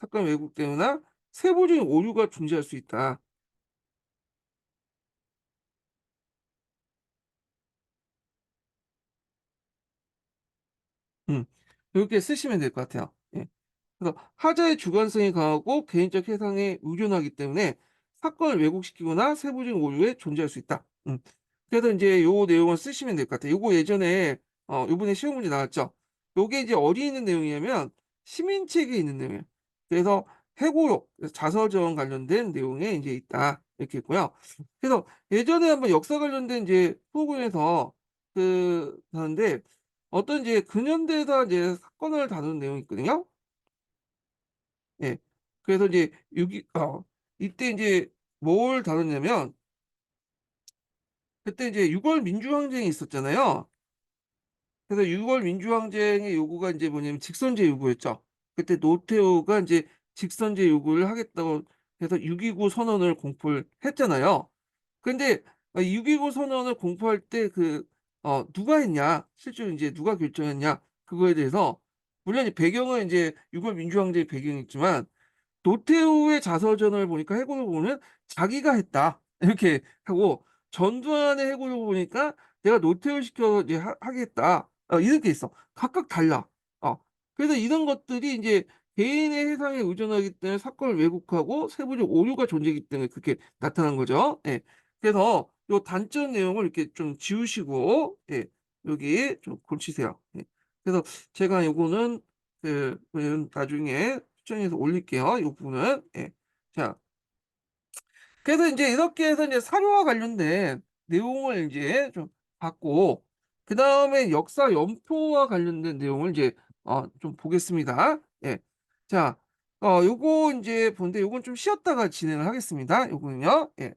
Speaker 1: 사건이 왜곡되거나 세부적인 오류가 존재할 수 있다. 음, 이렇게 쓰시면 될 것 같아요. 예. 그래서 하자의 주관성이 강하고 개인적 해상에 의존하기 때문에 사건을 왜곡시키거나 세부적인 오류에 존재할 수 있다. 그래서 이제 요 내용을 쓰시면 될 것 같아요. 요거 예전에 요번에 시험 문제 나왔죠. 요게 이제 어디 있는 내용이냐면 시민책에 있는 내용이에요. 그래서 해고록 자서전 관련된 내용에 이제 있다 이렇게 있고요. 그래서 예전에 한번 역사 관련된 이제 프로그램에서 하는데 어떤 이제 근현대사 이제 사건을 다루는 내용이 있거든요. 예. 그래서 이제 이때 이제 뭘 다뤘냐면 그때 이제 6월 민주항쟁이 있었잖아요. 그래서 6월 민주항쟁의 요구가 이제 뭐냐면 직선제 요구였죠. 그때 노태우가 이제 직선제 요구를 하겠다고 해서 6.29 선언을 공포를 했잖아요. 근데 6.29 선언을 공포할 때 누가 했냐, 실제로 이제 누가 결정했냐, 그거에 대해서, 물론 배경은 이제 6월 민주항쟁의 배경이 있지만, 노태우의 자서전을 보니까 해고를 보면 자기가 했다. 이렇게 하고 전두환의 해고를 보니까 내가 노태우 시켜 이제 하겠다. 이렇게 있어. 각각 달라. 어. 그래서 이런 것들이 이제 개인의 해상에 의존하기 때문에 사건을 왜곡하고 세부적 오류가 존재하기 때문에 그렇게 나타난 거죠. 예. 그래서 요 단점 내용을 이렇게 좀 지우시고, 예. 여기 좀 고치세요. 예. 그래서 제가 요거는 나중에 수정해서 올릴게요. 이 부분은. 예. 자, 그래서 이제 이렇게 해서 이제 사료와 관련된 내용을 이제 좀 봤고, 그 다음에 역사 연표와 관련된 내용을 이제 좀 보겠습니다. 예. 자, 요거 이제 본데 요건 좀 쉬었다가 진행을 하겠습니다. 요거는요. 예.